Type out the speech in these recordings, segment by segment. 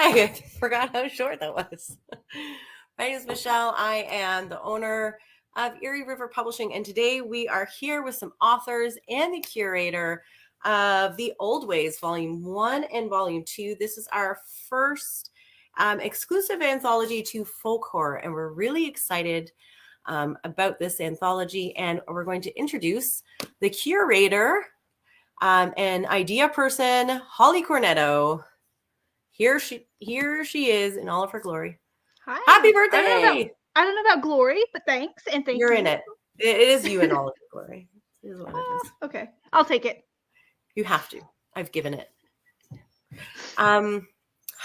Hi, I forgot how short that was. My name is Michelle. I am the owner of Eerie River Publishing, and today we are here with some authors and the curator of The Old Ways, Volume 1 and Volume 2. This is our first exclusive anthology to folk horror, and we're really excited about this anthology, and we're going to introduce the curator and idea person, Holly Cornetto. Here she is in all of her glory. Hi. Happy birthday! I don't know about glory, but thanks and thank you. You're in it. It is you in all of your glory. It is what it is. Okay, I'll take it. You have to. I've given it. How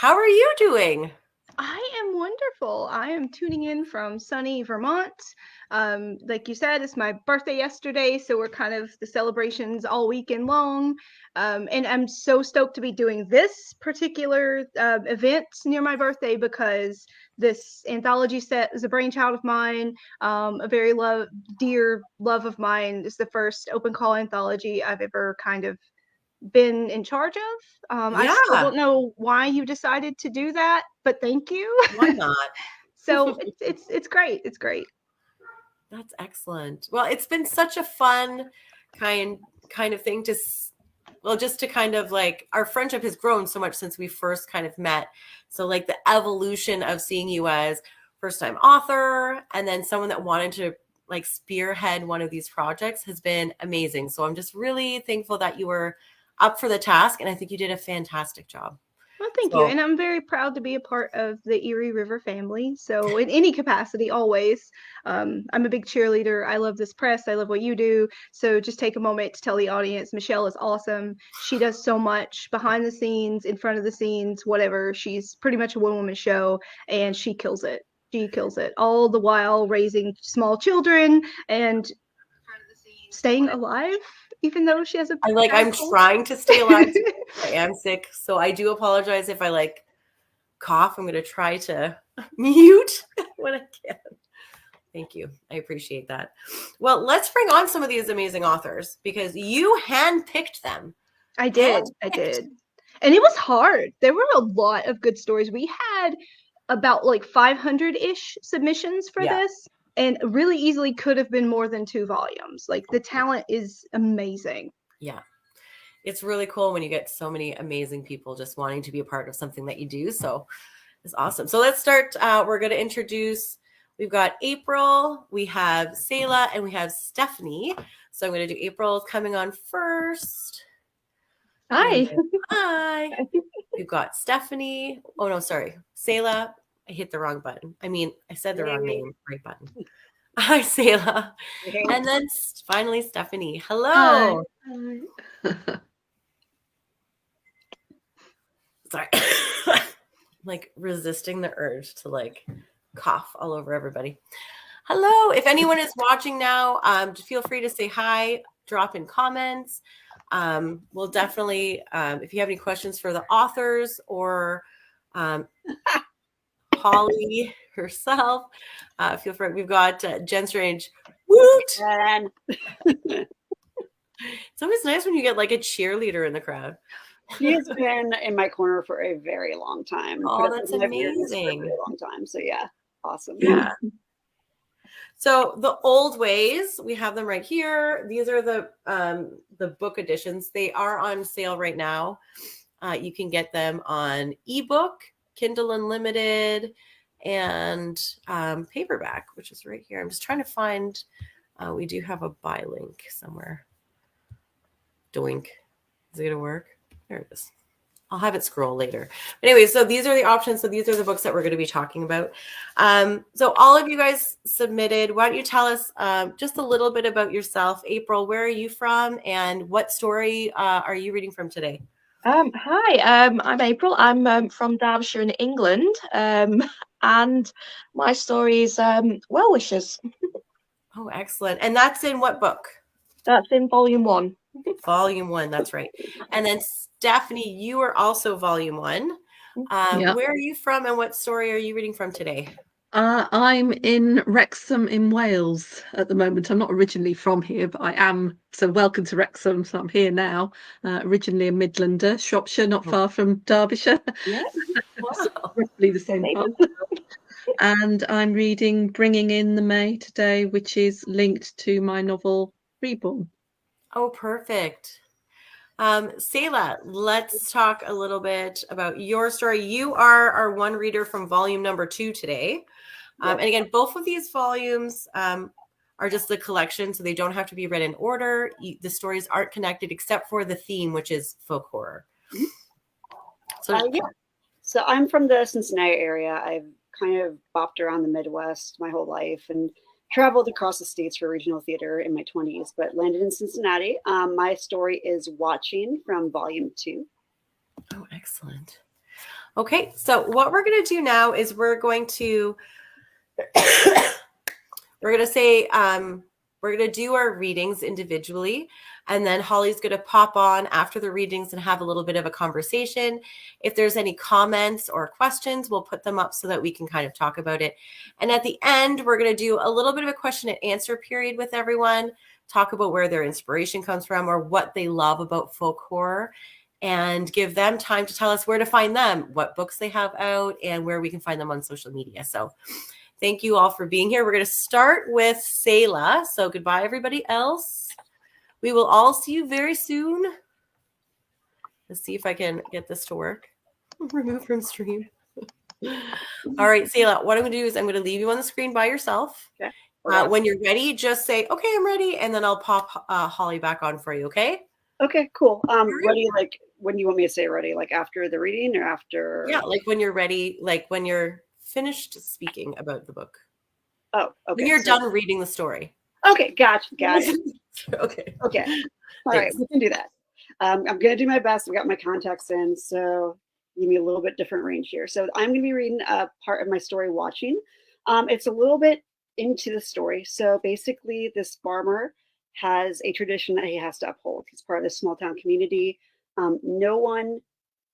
are you doing? I am wonderful. I am tuning in from sunny Vermont. Like you said, it's my birthday yesterday, so we're kind of the celebrations all weekend long. And I'm so stoked to be doing this particular event near my birthday because this anthology set is a brainchild of mine. A very dear love of mine. It's the first open call anthology I've ever kind of been in charge of. I still don't know why you decided to do that, but thank you. Why not? So it's great. It's great. That's excellent. Well, it's been such a fun kind of thing just to kind of like, our friendship has grown so much since we first kind of met. So like the evolution of seeing you as first time author and then someone that wanted to like spearhead one of these projects has been amazing. So I'm just really thankful that you were up for the task, and I think you did a fantastic job. Well, thank you. And I'm very proud to be a part of the Eerie River family. So in any capacity, always. I'm a big cheerleader. I love this press. I love what you do. So just take a moment to tell the audience, Michelle is awesome. She does so much behind the scenes, in front of the scenes, whatever. She's pretty much a one-woman show, and she kills it. She kills it. All the while raising small children and staying alive. Even though she has I'm trying to stay alive. I am sick, so I do apologize if I like cough. I'm going to try to mute when I can. Thank you. I appreciate that. Well, let's bring on some of these amazing authors because you handpicked them. I did. And it was hard. There were a lot of good stories. We had about like 500-ish submissions for this. And really easily could have been more than 2 volumes. Like the talent is amazing. Yeah. It's really cool when you get so many amazing people just wanting to be a part of something that you do. So it's awesome. So let's start. We're going to introduce, we've got April, we have Selah, and we have Stephanie. So I'm going to do April coming on first. Hi. Hi. We've got Stephanie. Oh, no, sorry. Selah. I hit the wrong button. I mean, I said the wrong name. Right button. Hi, Selah. And then finally, Stephanie. Hello. Hi. Sorry. Like resisting the urge to like cough all over everybody. Hello. If anyone is watching now, feel free to say hi, drop in comments. We'll definitely, if you have any questions for the authors or Holly herself, feel free. We've got Jen Strange. Woot! It's always nice when you get like a cheerleader in the crowd. She has been in my corner for a very long time. Oh, that's amazing. For a very long time. So yeah, awesome. Yeah. So The Old Ways, we have them right here. These are the book editions. They are on sale right now. You can get them on ebook, Kindle Unlimited, and paperback, which is right here. I'm just trying to find, we do have a buy link somewhere. Doink. Is it going to work? There it is. I'll have it scroll later. Anyway, so these are the options. So these are the books that we're going to be talking about. So all of you guys submitted. Why don't you tell us just a little bit about yourself? April, where are you from? And what story are you reading from today? Hi, I'm April. I'm from Derbyshire in England, and my story is Well Wishers. Oh, excellent. And that's in what book? That's in volume 1. Volume 1, that's right. And then Stephanie, you are also volume 1. Where are you from and what story are you reading from today? I'm in Wrexham in Wales at the moment. I'm not originally from here, but I am. So welcome to Wrexham. So I'm here now. Originally a Midlander, Shropshire, not far from Derbyshire. Yeah. roughly the same time. And I'm reading Bringing in the May today, which is linked to my novel Reborn. Oh, perfect. Selah, let's talk a little bit about your story. You are our one reader from volume number 2 today. And again, both of these volumes are just the collection, so they don't have to be read in order. The stories aren't connected except for the theme, which is folk horror. So, So I'm from the Cincinnati area. I've kind of bopped around the Midwest my whole life and traveled across the states for regional theater in my 20s, but landed in Cincinnati. My story is Watching from volume 2. Oh, excellent. Okay, so what we're going to do now is we're going to say we're going to do our readings individually, and then Holly's going to pop on after the readings and have a little bit of a conversation. If there's any comments or questions, we'll put them up so that we can kind of talk about it. And at the end, we're going to do a little bit of a question and answer period with everyone, talk about where their inspiration comes from or what they love about folk horror, and give them time to tell us where to find them, what books they have out, and where we can find them on social media. So thank you all for being here. We're going to start with Selah. So goodbye, everybody else. We will all see you very soon. Let's see if I can get this to work. Remove from stream. All right, Selah, what I'm going to do is I'm going to leave you on the screen by yourself. Okay. When you're ready, just say, okay, I'm ready. And then I'll pop Holly back on for you, okay? Okay, cool. Ready, like, when do you want me to say ready? Like after the reading or after? Yeah, like when you're ready, like when you're finished speaking about the book. Oh, okay. When you're done reading the story. Okay, gotcha. Okay. Okay. All right, we can do that. I'm going to do my best. I've got my contacts in, so give me a little bit different range here. So I'm going to be reading a part of my story, Watching. It's a little bit into the story. So basically, this farmer has a tradition that he has to uphold. He's part of this small town community. No one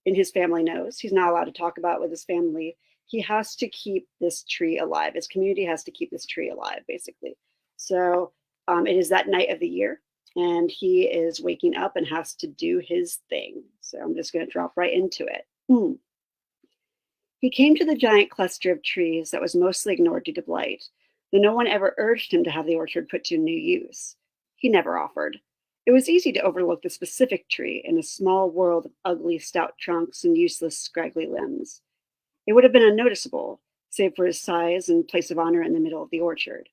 in his family knows. He's not allowed to talk about it with his family. He has to keep this tree alive. His community has to keep this tree alive, basically. So it is that night of the year, and he is waking up and has to do his thing. So I'm just going to drop right into it. He came to the giant cluster of trees that was mostly ignored due to blight, though no one ever urged him to have the orchard put to new use. He never offered. It was easy to overlook the specific tree in a small world of ugly, stout trunks and useless, scraggly limbs. It would have been unnoticeable, save for his size and place of honor in the middle of the orchard.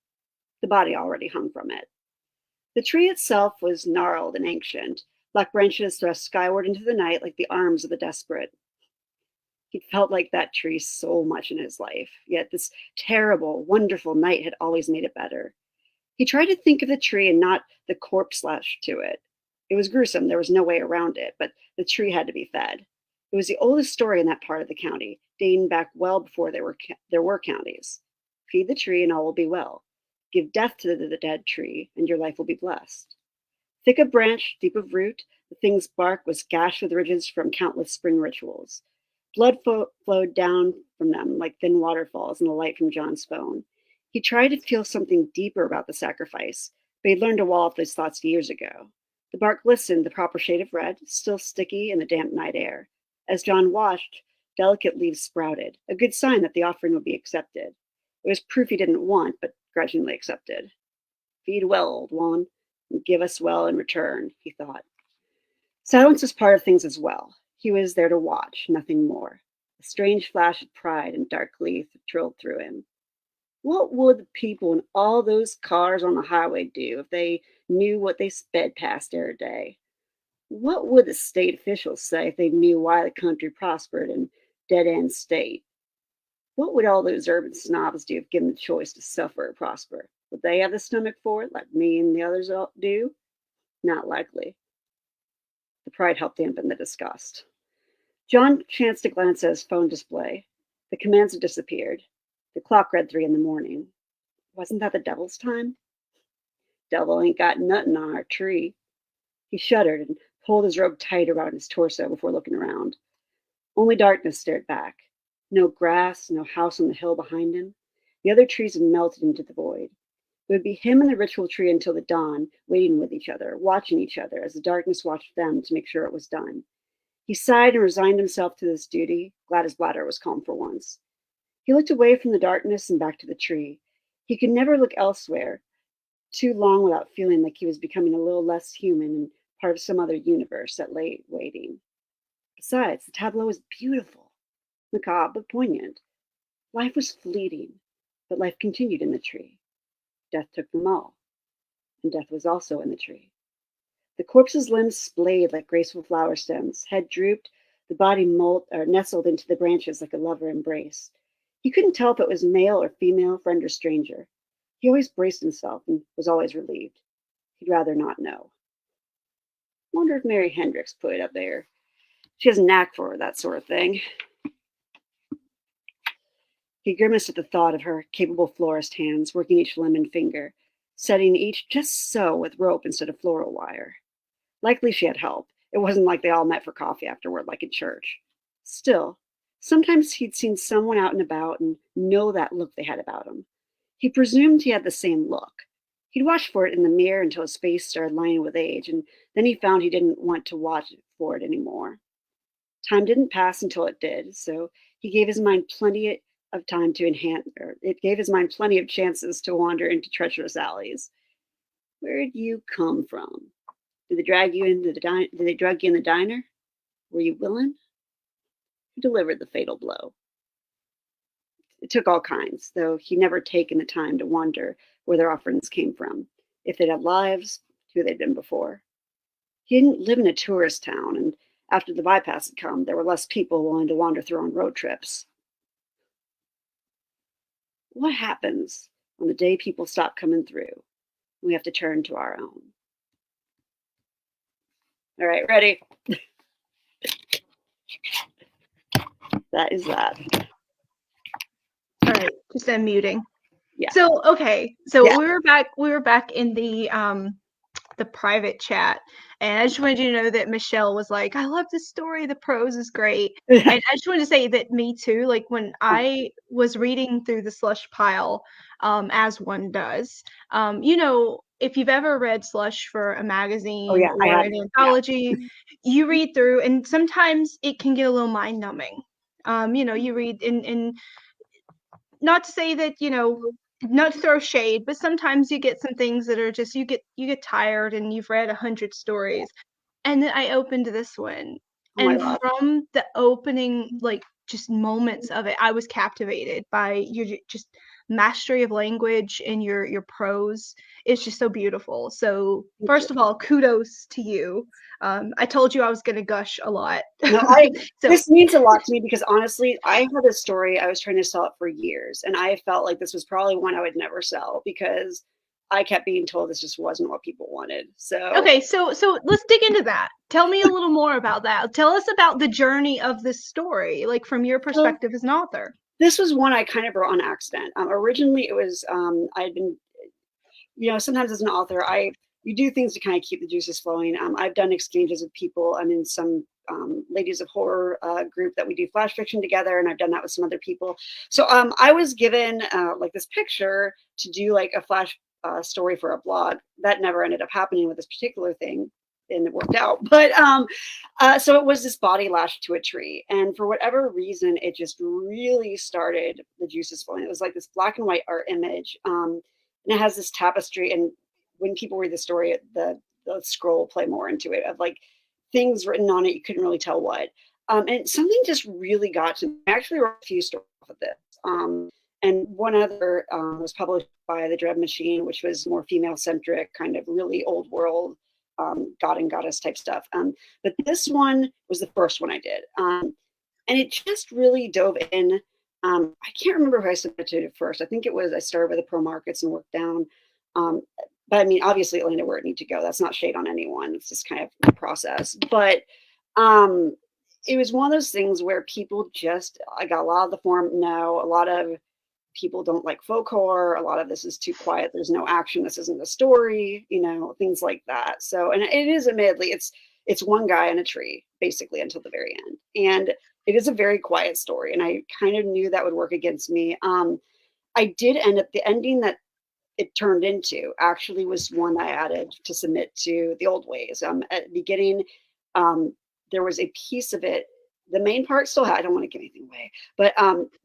The body already hung from it. The tree itself was gnarled and ancient, black branches thrust skyward into the night like the arms of the desperate. He'd felt like that tree so much in his life, yet this terrible, wonderful night had always made it better. He tried to think of the tree and not the corpse lashed to it. It was gruesome, there was no way around it, but the tree had to be fed. It was the oldest story in that part of the county, dating back well before there were counties. Feed the tree and all will be well. Give death to the dead tree, and your life will be blessed. Thick of branch, deep of root, the thing's bark was gashed with ridges from countless spring rituals. Blood flowed down from them like thin waterfalls in the light from John's phone. He tried to feel something deeper about the sacrifice, but he'd learned to wall off those thoughts years ago. The bark glistened the proper shade of red, still sticky in the damp night air. As John watched, delicate leaves sprouted, a good sign that the offering would be accepted. It was proof he didn't want, but grudgingly accepted. Feed well, old one, and give us well in return, he thought. Silence was part of things as well. He was there to watch, nothing more. A strange flash of pride and dark glee thrilled through him. What would the people in all those cars on the highway do if they knew what they sped past every day? What would the state officials say if they knew why the country prospered in dead-end state? What would all those urban snobs do if given the choice to suffer or prosper? Would they have the stomach for it, like me and the others do? Not likely. The pride helped dampen the disgust. John chanced to glance at his phone display. The commands had disappeared. The clock read 3 a.m. Wasn't that the devil's time? Devil ain't got nothing on our tree. He shuddered and pulled his robe tight around his torso before looking around. Only darkness stared back. No grass, no house on the hill behind him. The other trees had melted into the void. It would be him and the ritual tree until the dawn, waiting with each other, watching each other as the darkness watched them to make sure it was done. He sighed and resigned himself to this duty, glad his bladder was calm for once. He looked away from the darkness and back to the tree. He could never look elsewhere too long without feeling like he was becoming a little less human and part of some other universe that lay waiting. Besides, the tableau was beautiful, macabre but poignant. Life was fleeting, but life continued in the tree. Death took them all, and death was also in the tree. The corpse's limbs splayed like graceful flower stems, head drooped, the body nestled into the branches like a lover embrace. He couldn't tell if it was male or female, friend or stranger. He always braced himself and was always relieved. He'd rather not know. Wonder if Mary Hendricks put it up there. She has a knack for that sort of thing. He grimaced at the thought of her capable florist hands working each limb and finger, setting each just so with rope instead of floral wire. Likely she had help. It wasn't like they all met for coffee afterward like in church. Still, sometimes he'd seen someone out and about and know that look they had about him. He presumed he had the same look. He'd watched for it in the mirror until his face started lining with age, and then he found he didn't want to watch for it anymore. Time didn't pass until it did, so he gave his mind plenty of time to it gave his mind plenty of chances to wander into treacherous alleys. Where'd you come from? Did they drag you into Did they drug you in the diner? Were you willing? Who delivered the fatal blow? It took all kinds, though he'd never taken the time to wonder where their offerings came from, if they'd had lives, who they'd been before. He didn't live in a tourist town, and after the bypass had come, there were less people willing to wander through on road trips. What happens on the day people stop coming through? We have to turn to our own. All right, ready? That is that. All right, just unmuting. Yeah. So okay, so Yeah. we were back in the private chat, and I just wanted you to know that Michelle was like, I love this story, the prose is great. And I just wanted to say that me too, like when I was reading through the slush pile, as one does, if you've ever read slush for a magazine yeah, or an anthology, you read through, and sometimes it can get a little mind numbing. You read and not to say that, not to throw shade, but sometimes you get some things that are just you get tired and you've read 100 stories. And then I opened this one. Oh my And God. from the opening, like just moments of it, I was captivated by your just mastery of language and your prose. It's just so beautiful. So first of all, kudos to you. I told you I was going to gush a lot. No, So this means a lot to me because honestly, I had a story, I was trying to sell it for years, and I felt like this was probably one I would never sell because I kept being told this just wasn't what people wanted. So okay, so let's dig into that. Tell me a little more about that. Tell us about the journey of this story, like from your perspective as an author. this was one I kind of wrote on accident. Originally, it was I had been, sometimes as an author, you do things to kind of keep the juices flowing. I've done exchanges with people. I'm in some Ladies of Horror group that we do flash fiction together, and I've done that with some other people. So I was given like this picture to do like a flash story for a blog. That never ended up happening with this particular thing, and it worked out. But so it was this body lashed to a tree, and for whatever reason, it just really started the juices flowing. It was like this black and white art image, and it has this tapestry. And when people read the story, the scroll will play more into it of like things written on it. You couldn't really tell what. And something just really got to me. I actually wrote a few stories off of this. And one other was published by The Dread Machine, which was more female-centric, kind of really old world, god and goddess type stuff. But this one was the first one I did. And it just really dove in. I can't remember who I submitted to first. I think it was, I started with the pro markets and worked down. But I mean, obviously it landed where it needed to go. That's not shade on anyone. It's just kind of the process. But it was one of those things where people I got a lot of the form, no, a lot of people don't like folk horror. A lot of this is too quiet. There's no action. This isn't a story, things like that. So, and it is admittedly, it's one guy in a tree, basically, until the very end. And it is a very quiet story. And I kind of knew that would work against me. I did end up, the ending that it turned into actually was one I added to submit to The Old Ways. At the beginning, there was a piece of it. The main part still had, I don't want to give anything away, but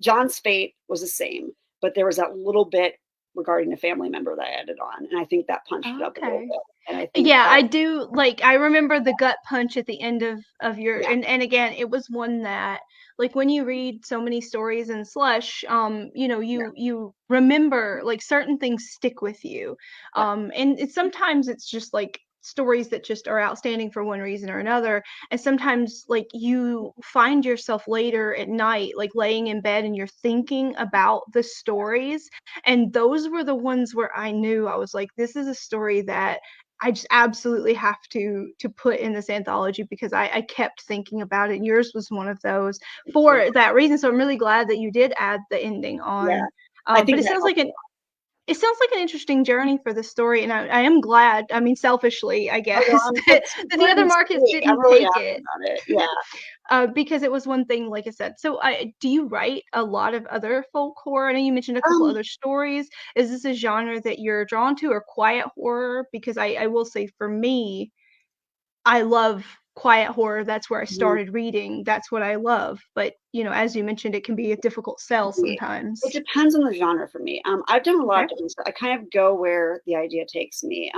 John's fate was the same, but there was that little bit regarding a family member that I added on, and I think that punched it up a little Okay. bit. And I think Yeah, that, I do like I remember the gut punch at the end of your yeah, and again, it was one that like when you read so many stories in Slush, you know, yeah, you remember like certain things stick with you. yeah, And it's sometimes it's just like stories that just are outstanding for one reason or another. And sometimes like you find yourself later at night, like laying in bed and you're thinking about the stories. And those were the ones where I knew I was like, this is a story that I just absolutely have to put in this anthology because I kept thinking about it. And yours was one of those absolutely. for that reason. So I'm really glad that you did add the ending Yeah, on. I But think that helped a lot. it sounds like an interesting journey for the story, and I am glad. I mean, selfishly, I Oh, no, guess I'm that the glad other it's markets great. I'm didn't really take happy it. about it. Yeah. Because it was one thing, like I said. So, do you write a lot of other folk horror? I know you mentioned a couple Um, other stories. Is this a genre that you're drawn to, or quiet horror? Because I will say, for me, I love quiet horror. That's where I mhm. started reading. That's what I love. But you know, as you mentioned, it can be a difficult sell It sometimes. depends on the genre for me. I've done a lot Okay. of different stuff. I kind of go where the idea takes me.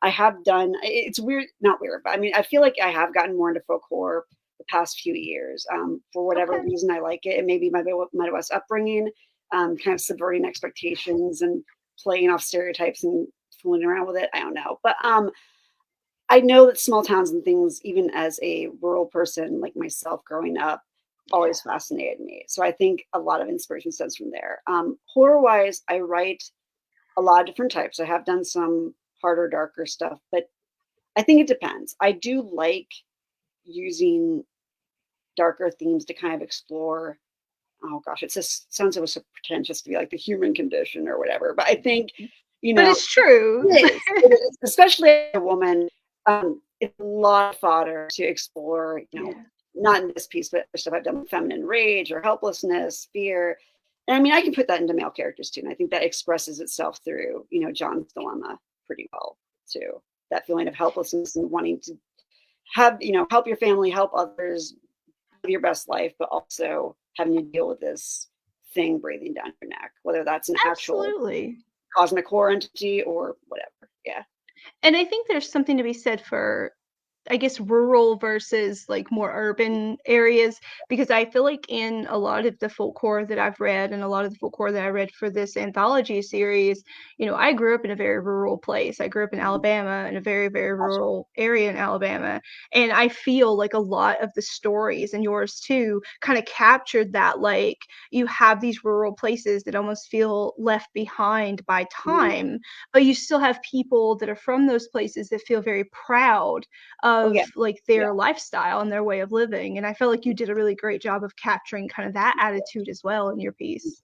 I have done. It's weird, not weird, but I mean, I feel like I have gotten more into folk horror the past few years. For whatever Okay. reason, I like it. It may be my Midwest upbringing, kind of subverting expectations and playing off stereotypes and fooling around with it. I don't know, but I know that small towns and things, even as a rural person like myself growing up, Yeah. always fascinated me. So I think a lot of inspiration stems from there. Horror wise, I write a lot of different types. I have done some harder, darker stuff, but I think it depends. I do like using darker themes to kind of explore. Oh gosh, it just sounds so pretentious to be like the human condition or whatever. But I think, you But know, it's true. it is, especially as a woman. It's a lot of fodder to explore, Yeah. not in this piece, but other stuff I've done with feminine rage or helplessness, fear. And I mean, I can put that into male characters too. And I think that expresses itself through, John's dilemma pretty well too. That feeling of helplessness and wanting to have, help your family, help others, live your best life, but also having to deal with this thing breathing down your neck, whether that's an actual Absolutely. cosmic horror entity or whatever. Yeah. And I think there's something to be said for, I guess, rural versus like more urban areas, because I feel like in a lot of the folk horror that I've read and a lot of the folk horror that I read for this anthology series, you know, I grew up in a very rural place. I grew up in Alabama, in a very, very rural area in Alabama. And I feel like a lot of the stories, and yours too, kind of captured that. Like, you have these rural places that almost feel left behind by Mhm. time, but you still have people that are from those places that feel very proud Oh, of yeah. like Yeah. their lifestyle and their way of living. And I felt like you did a really great job of capturing kind of that attitude as well in your piece.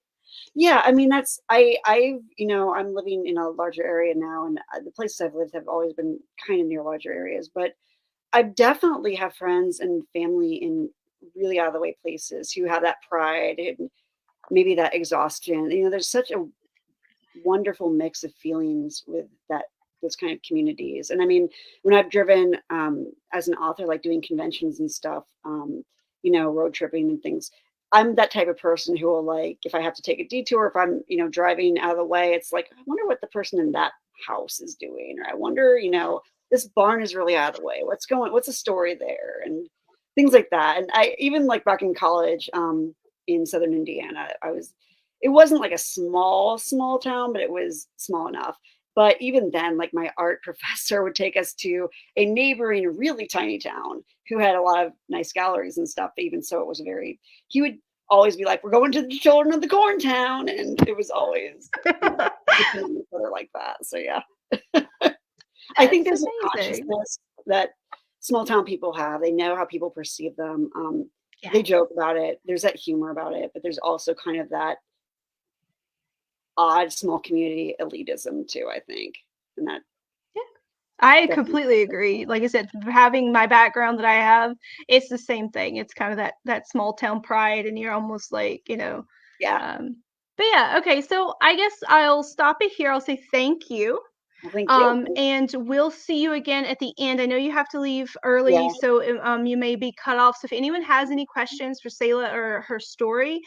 Yeah, I mean that's I'm living in a larger area now, and the places I've lived have always been kind of near larger areas. But I definitely have friends and family in really out of the way places who have that pride and maybe that exhaustion. There's such a wonderful mix of feelings with those kind of communities. And I mean, when I've driven as an author, like doing conventions and stuff, road tripping and things, I'm that type of person who will, like, if I have to take a detour, if I'm, driving out of the way, it's like, I wonder what the person in that house is doing, or I wonder, this barn is really out of the way. What's the story there? And things like that. And I even, like, back in college, in Southern Indiana, it wasn't like a small town, but it was small enough. But even then, like, my art professor would take us to a neighboring really tiny town who had a lot of nice galleries and stuff. But even so, he would always be like, "We're going to the Children of the Corn Town," and it was always like that. So yeah, I think That's there's a amazing. consciousness that small town people have. They know how people perceive them. Yeah. They joke about it. There's that humor about it, but there's also kind of that odd small community elitism too, I think. And that I definitely, completely agree. Like I said, having my background that I have, it's the same thing. It's kind of that small town pride, and you're almost like, yeah. but yeah, okay. So I guess I'll stop it here. I'll say thank you. Well, thank you. And we'll see you again at the end. I know you have to leave early, Yeah. so you may be cut off. So if anyone has any questions for Selah or her story,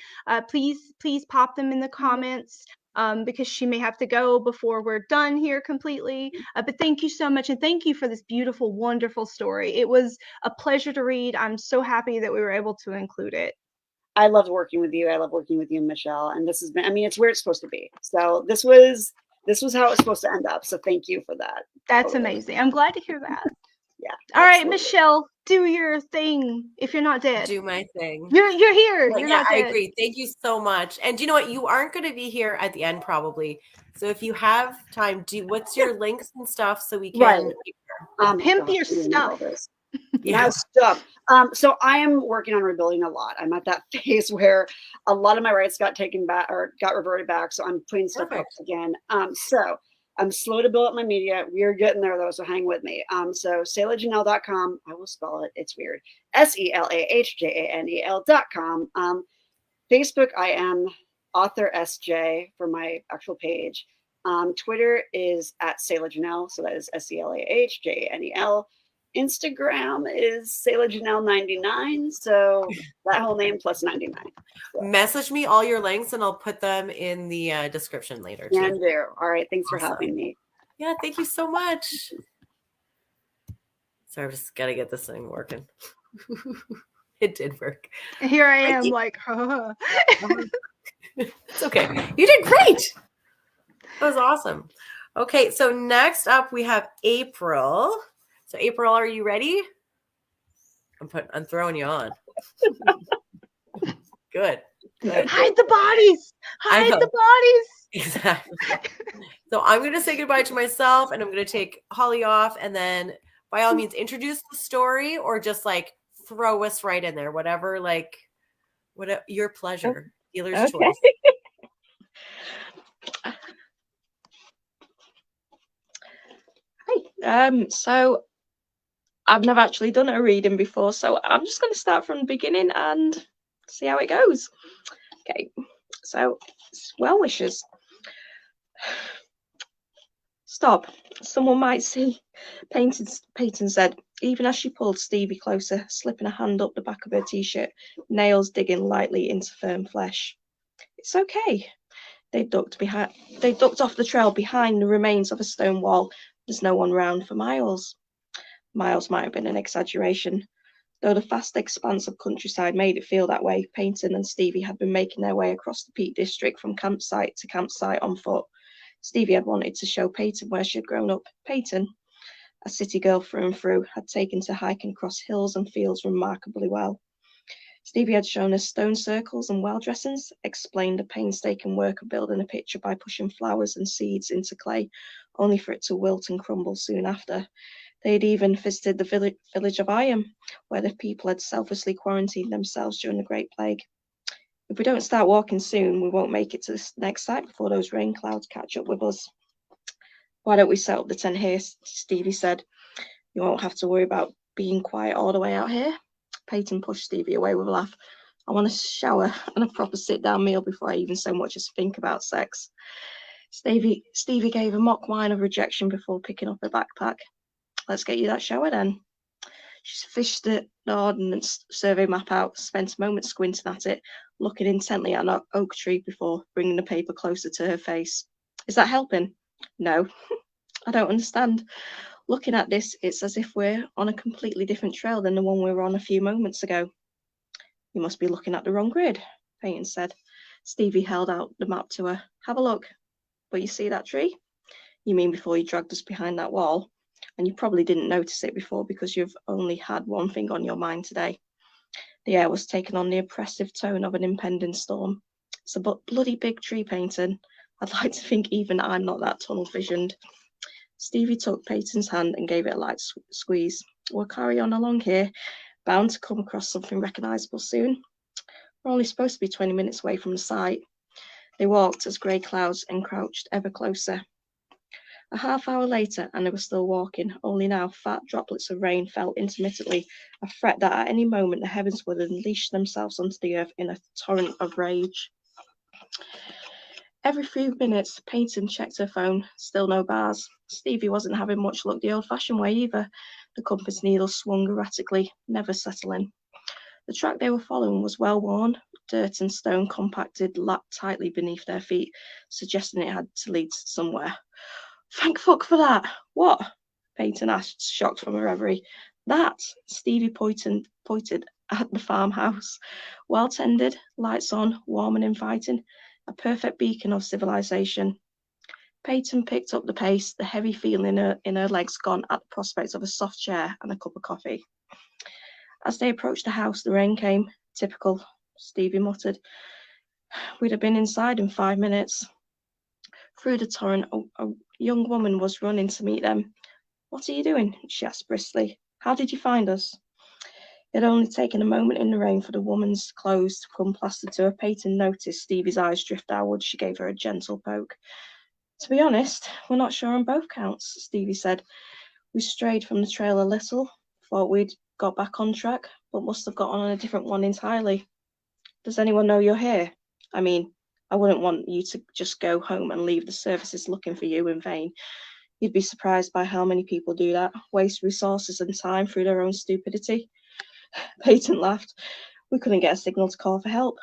please pop them in the comments. Because she may have to go before we're done here completely. But thank you so much, and thank you for this beautiful, wonderful story. It was a pleasure to read. I'm so happy that we were able to include it. I loved working with you. I love working with you, Michelle. And this has been, I mean, it's where it's supposed to be. So this was how it's supposed to end up. So thank you for that. That's Totally. amazing. I'm glad to hear that. Yeah. All right, absolutely. Michelle, do your thing if you're not dead. Do my thing. You're here. But You're yeah, not I dead. agree. Thank you so much. And you know what? You aren't going to be here at the end probably. So if you have time, what's your links and stuff so we can Pimp your you know all stuff. this. Yeah. My stuff. So I am working on rebuilding a lot. I'm at that phase where a lot of my rights got taken back or got reverted back. So I'm putting stuff up Perfect. again. So I'm slow to build up my media. We are getting there though, so hang with me. So SelahJanelle.com. I will spell it. It's weird. SelahJanel.com. Facebook, I am author SJ for my actual page. Twitter is at Selah Janelle, so that is SelahJanel. Instagram is Selah Janelle 99, so that whole name plus 99. So. Message me all your links and I'll put them in the description later too. Can do. All right, thanks for having me. Yeah, thank you so much. Sorry, I've just got to get this thing working. It did work. Here I am, It's okay. You did great. That was awesome. Okay, so next up we have April. So April, are you ready? I'm throwing you on. Good. Hide the bodies. Hide the bodies. Exactly. So I'm going to say goodbye to myself and I'm going to take Holly off, and then by all means introduce the story or just like throw us right in there, whatever your pleasure. Dealer's choice. Hi. So I've never actually done a reading before, so I'm just going to start from the beginning and see how it goes. Okay, so well wishes. Stop. Someone might see. Peyton said, even as she pulled Stevie closer, slipping a hand up the back of her t-shirt, nails digging lightly into firm flesh. It's okay. They ducked off the trail behind the remains of a stone wall. There's no one round for miles. Miles might have been an exaggeration. Though the vast expanse of countryside made it feel that way, Peyton and Stevie had been making their way across the Peak District from campsite to campsite on foot. Stevie had wanted to show Peyton where she had grown up. Peyton, a city girl through and through, had taken to hiking across hills and fields remarkably well. Stevie had shown her stone circles and well dressings, explained the painstaking work of building a picture by pushing flowers and seeds into clay, only for it to wilt and crumble soon after. They had even visited the village of Iron, where the people had selflessly quarantined themselves during the Great Plague. If we don't start walking soon, we won't make it to this next site before those rain clouds catch up with us. Why don't we set up the tent here? Stevie said. You won't have to worry about being quiet all the way out here. Peyton pushed Stevie away with a laugh. I want a shower and a proper sit-down meal before I even so much as think about sex. Stevie gave a mock whine of rejection before picking up her backpack. Let's get you that shower then. She fished the Ordnance Survey map out, spent a moment squinting at it, looking intently at an oak tree before bringing the paper closer to her face. Is that helping? No. I don't understand. Looking at this, it's as if we're on a completely different trail than the one we were on a few moments ago. You must be looking at the wrong grid, Peyton said. Stevie held out the map to her. Have a look. But you see that tree? You mean before you dragged us behind that wall? And you probably didn't notice it before because you've only had one thing on your mind today. The air was taking on the oppressive tone of an impending storm. It's a bloody big tree, Peyton. I'd like to think even I'm not that tunnel-visioned. Stevie took Peyton's hand and gave it a light squeeze. We'll carry on along here, bound to come across something recognisable soon. We're only supposed to be 20 minutes away from the site. They walked as grey clouds encroached ever closer. A half hour later, and they were still walking, only now fat droplets of rain fell intermittently, a threat that at any moment the heavens would unleash themselves onto the earth in a torrent of rage. Every few minutes, Peyton checked her phone. Still no bars. Stevie wasn't having much luck the old-fashioned way either. The compass needle swung erratically, never settling. The track they were following was well worn. Dirt and stone compacted, lapped tightly beneath their feet, suggesting it had to lead somewhere. Thank fuck for that. What? Peyton asked, shocked from her reverie. That, Stevie pointed at the farmhouse. Well tended, lights on, warm and inviting, a perfect beacon of civilization. Peyton picked up the pace, the heavy feeling in her legs gone at the prospect of a soft chair and a cup of coffee. As they approached the house, the rain came. Typical, Stevie muttered. We'd have been inside in 5 minutes. Through the torrent, a young woman was running to meet them. What are you doing? She asked briskly. How did you find us? It had only taken a moment in the rain for the woman's clothes to come plastered to her. Peyton noticed Stevie's eyes drift downward. She gave her a gentle poke. To be honest, we're not sure on both counts, Stevie said. We strayed from the trail a little, thought we'd got back on track, but must have got on a different one entirely. Does anyone know you're here? I mean, I wouldn't want you to just go home and leave the services looking for you in vain. You'd be surprised by how many people do that, waste resources and time through their own stupidity. Peyton laughed. We couldn't get a signal to call for help.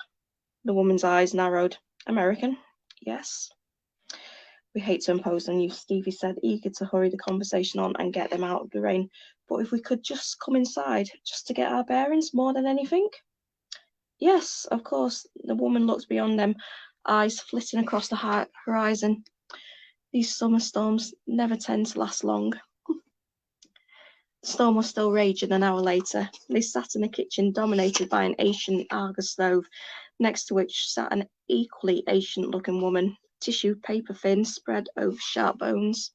The woman's eyes narrowed. American? Yes. We hate to impose on you, Stevie said, eager to hurry the conversation on and get them out of the rain. But if we could just come inside, just to get our bearings more than anything? Yes, of course. The woman looked beyond them, eyes flitting across the horizon. These summer storms never tend to last long. The storm was still raging an hour later. They sat in a kitchen dominated by an ancient Argus stove, next to which sat an equally ancient-looking woman, tissue paper thin, spread over sharp bones.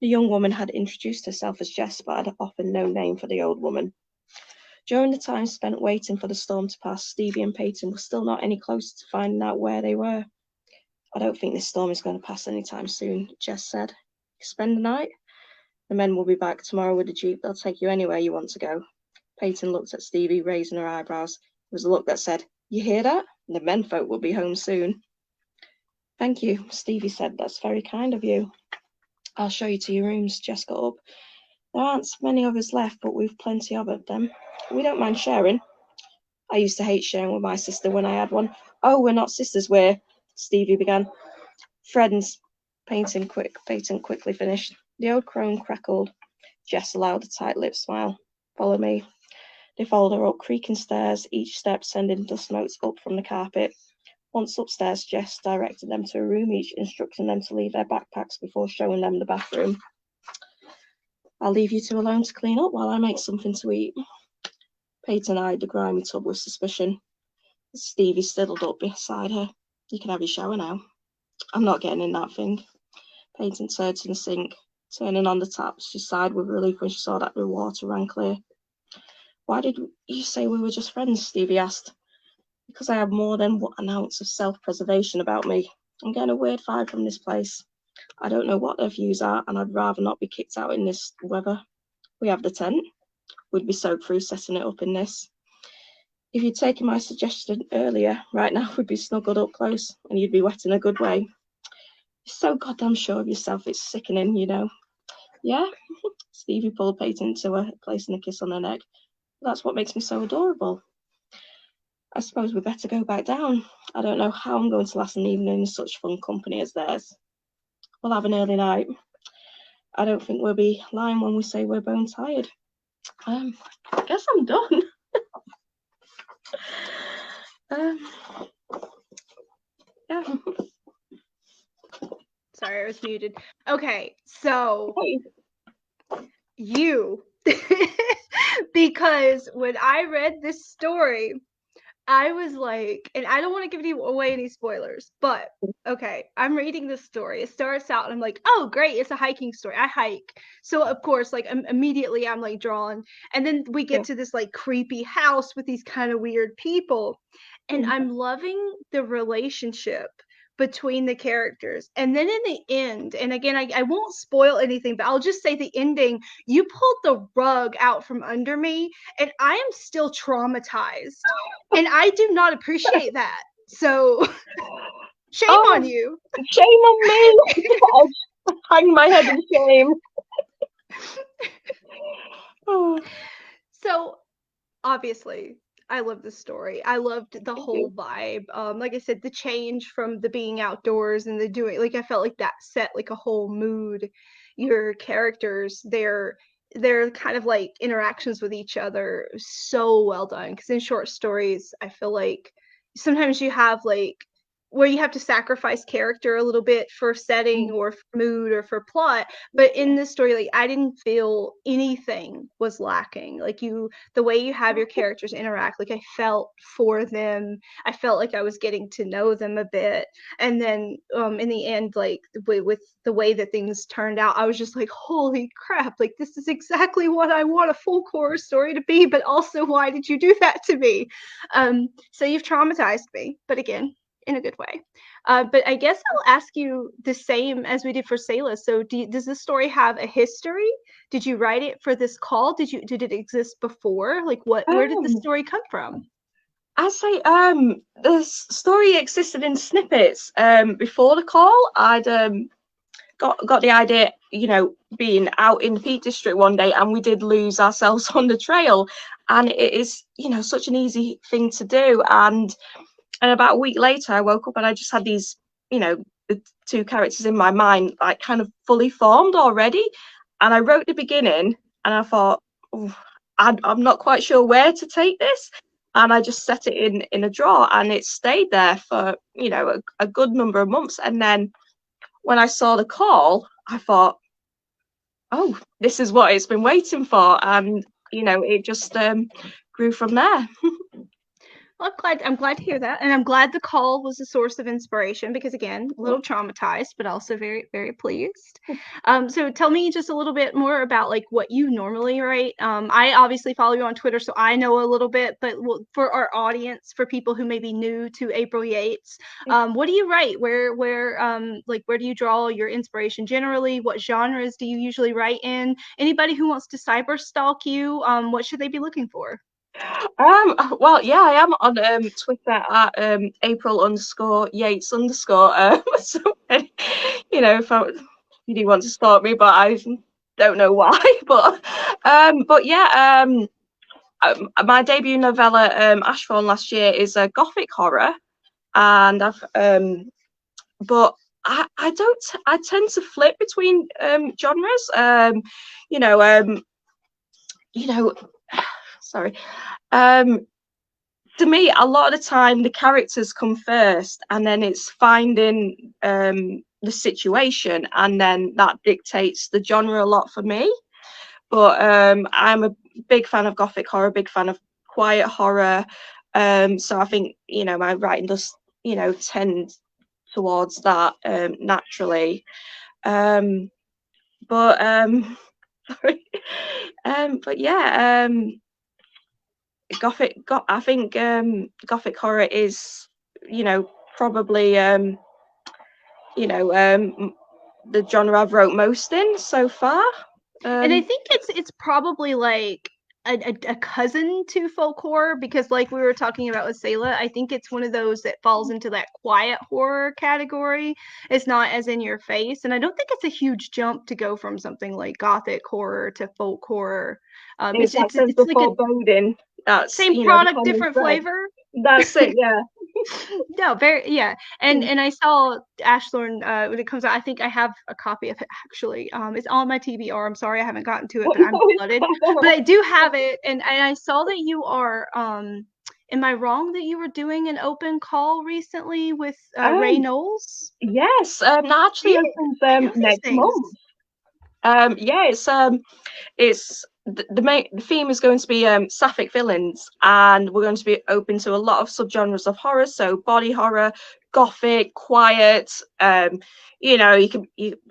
The young woman had introduced herself as Jess, but had offered no name for the old woman. During the time spent waiting for the storm to pass, Stevie and Peyton were still not any closer to finding out where they were. I don't think this storm is going to pass anytime soon, Jess said. Spend the night? The men will be back tomorrow with a jeep. They'll take you anywhere you want to go. Peyton looked at Stevie, raising her eyebrows. It was a look that said, You hear that? The menfolk will be home soon. Thank you, Stevie said. That's very kind of you. I'll show you to your rooms. Jess got up. There aren't many of us left, but we've plenty of them. We don't mind sharing. I used to hate sharing with my sister when I had one. Oh, we're not sisters, we're... Stevie began. Friends. Peyton quickly finished. The old crone crackled. Jess allowed a tight-lipped smile. Follow me. They followed her up creaking stairs, each step sending dust motes up from the carpet. Once upstairs, Jess directed them to a room, each instructing them to leave their backpacks before showing them the bathroom. I'll leave you two alone to clean up while I make something to eat. Peyton eyed the grimy tub with suspicion. Stevie sidled up beside her. You can have your shower now. I'm not getting in that thing. Peyton turned to the sink. Turning on the tap, she sighed with relief when she saw that the water ran clear. Why did you say we were just friends? Stevie asked. Because I have more than an ounce of self-preservation about me. I'm getting a weird vibe from this place. I don't know what their views are, and I'd rather not be kicked out in this weather. We have the tent. We'd be soaked through setting it up in this. If you'd taken my suggestion earlier, right now we'd be snuggled up close, and you'd be wet in a good way. You're so goddamn sure of yourself, it's sickening, you know. Yeah? Stevie pulled Peyton to her, placing a kiss on her neck. That's what makes me so adorable. I suppose we better go back down. I don't know how I'm going to last an evening in such fun company as theirs. We'll have an early night. I don't think we'll be lying when we say we're bone tired. I guess I'm done. Yeah. Sorry, I was muted. Okay, so you, because when I read this story, I was like, and I don't want to give away any spoilers, but okay, I'm reading this story. It starts out and I'm like, oh, great, it's a hiking story. I hike. So of course, like immediately I'm like drawn. And then we get to this like creepy house with these kind of weird people. And I'm loving the relationship between the characters. And then in the end, and again, I won't spoil anything, but I'll just say the ending, you pulled the rug out from under me, and I am still traumatized. And I do not appreciate that. So Shame Oh, on you. shame on me. I'll hang my head in shame. Oh, So obviously, I love this story. I loved the thank whole you. vibe. Like I said, the change from the being outdoors and the doing, like I felt like that set like a whole mood. Your characters, their kind of like interactions with each other, so well done. Because in short stories, I feel like sometimes you have like where you have to sacrifice character a little bit for setting or for mood or for plot, but in this story, like I didn't feel anything was lacking. Like the way you have your characters interact, like I felt for them. I felt like I was getting to know them a bit. And then in the end, like with the way that things turned out, I was just like, holy crap, like this is exactly what I want a full core story to be, but also why did you do that to me? So you've traumatized me, but again, in a good way. But I guess I'll ask you the same as we did for Selah. So does this story have a history? Did you write it for this call? Did it exist before? Like where did the Um, story come from? I say, the story existed in snippets. Before the call, I'd got the idea, being out in the Peak District one day, and we did lose ourselves on the trail, and it is, such an easy thing to do. And about a week later, I woke up and I just had these, the two characters in my mind, like kind of fully formed already. And I wrote the beginning, and I thought, oh, I'm not quite sure where to take this. And I just set it in a drawer, and it stayed there for, a good number of months. And then when I saw the call, I thought, oh, this is what it's been waiting for. And, it just grew from there. Well, I'm glad to hear that. And I'm glad the call was a source of inspiration because again, a little traumatized, but also very, very pleased. So tell me just a little bit more about like what you normally write. I obviously follow you on Twitter, so I know a little bit, but for our audience, for people who may be new to April Yates, what do you write? Where do you draw your inspiration generally? What genres do you usually write in? Anybody who wants to cyber stalk you, what should they be looking for? Well, yeah, I am on Twitter at April_Yates_. So, if you do want to stalk me, but I don't know why. But yeah, my debut novella, Ashthorn, last year is a gothic horror, and but I don't. I tend to flip between genres. You know, um, sorry. To me, a lot of the time the characters come first, and then it's finding the situation, and then that dictates the genre a lot for me. But I'm a big fan of gothic horror, big fan of quiet horror. So I think my writing does tend towards that naturally. But sorry. But yeah. I think gothic horror is probably the genre I've wrote most in so far. And I think it's probably like a cousin to folk horror because like we were talking about with Selah, I think it's one of those that falls into that quiet horror category. It's not as in your face. And I don't think it's a huge jump to go from something like gothic horror to folk horror. It's that sense It's of like a foreboding. That's same the product, common different thread. flavor. That's it. Yeah. No, very yeah. And I saw Ashthorn when it comes out. I think I have a copy of it actually. It's on my TBR. I'm sorry I haven't gotten to it, but I'm flooded. But I do have it, and I saw that you are. Am I wrong that you were doing an open call recently with Ray Knowles? Yes. That actually See, opens I know these next things. month. Yeah. It's the theme is going to be sapphic villains, and we're going to be open to a lot of subgenres of horror, so body horror, gothic, quiet, you can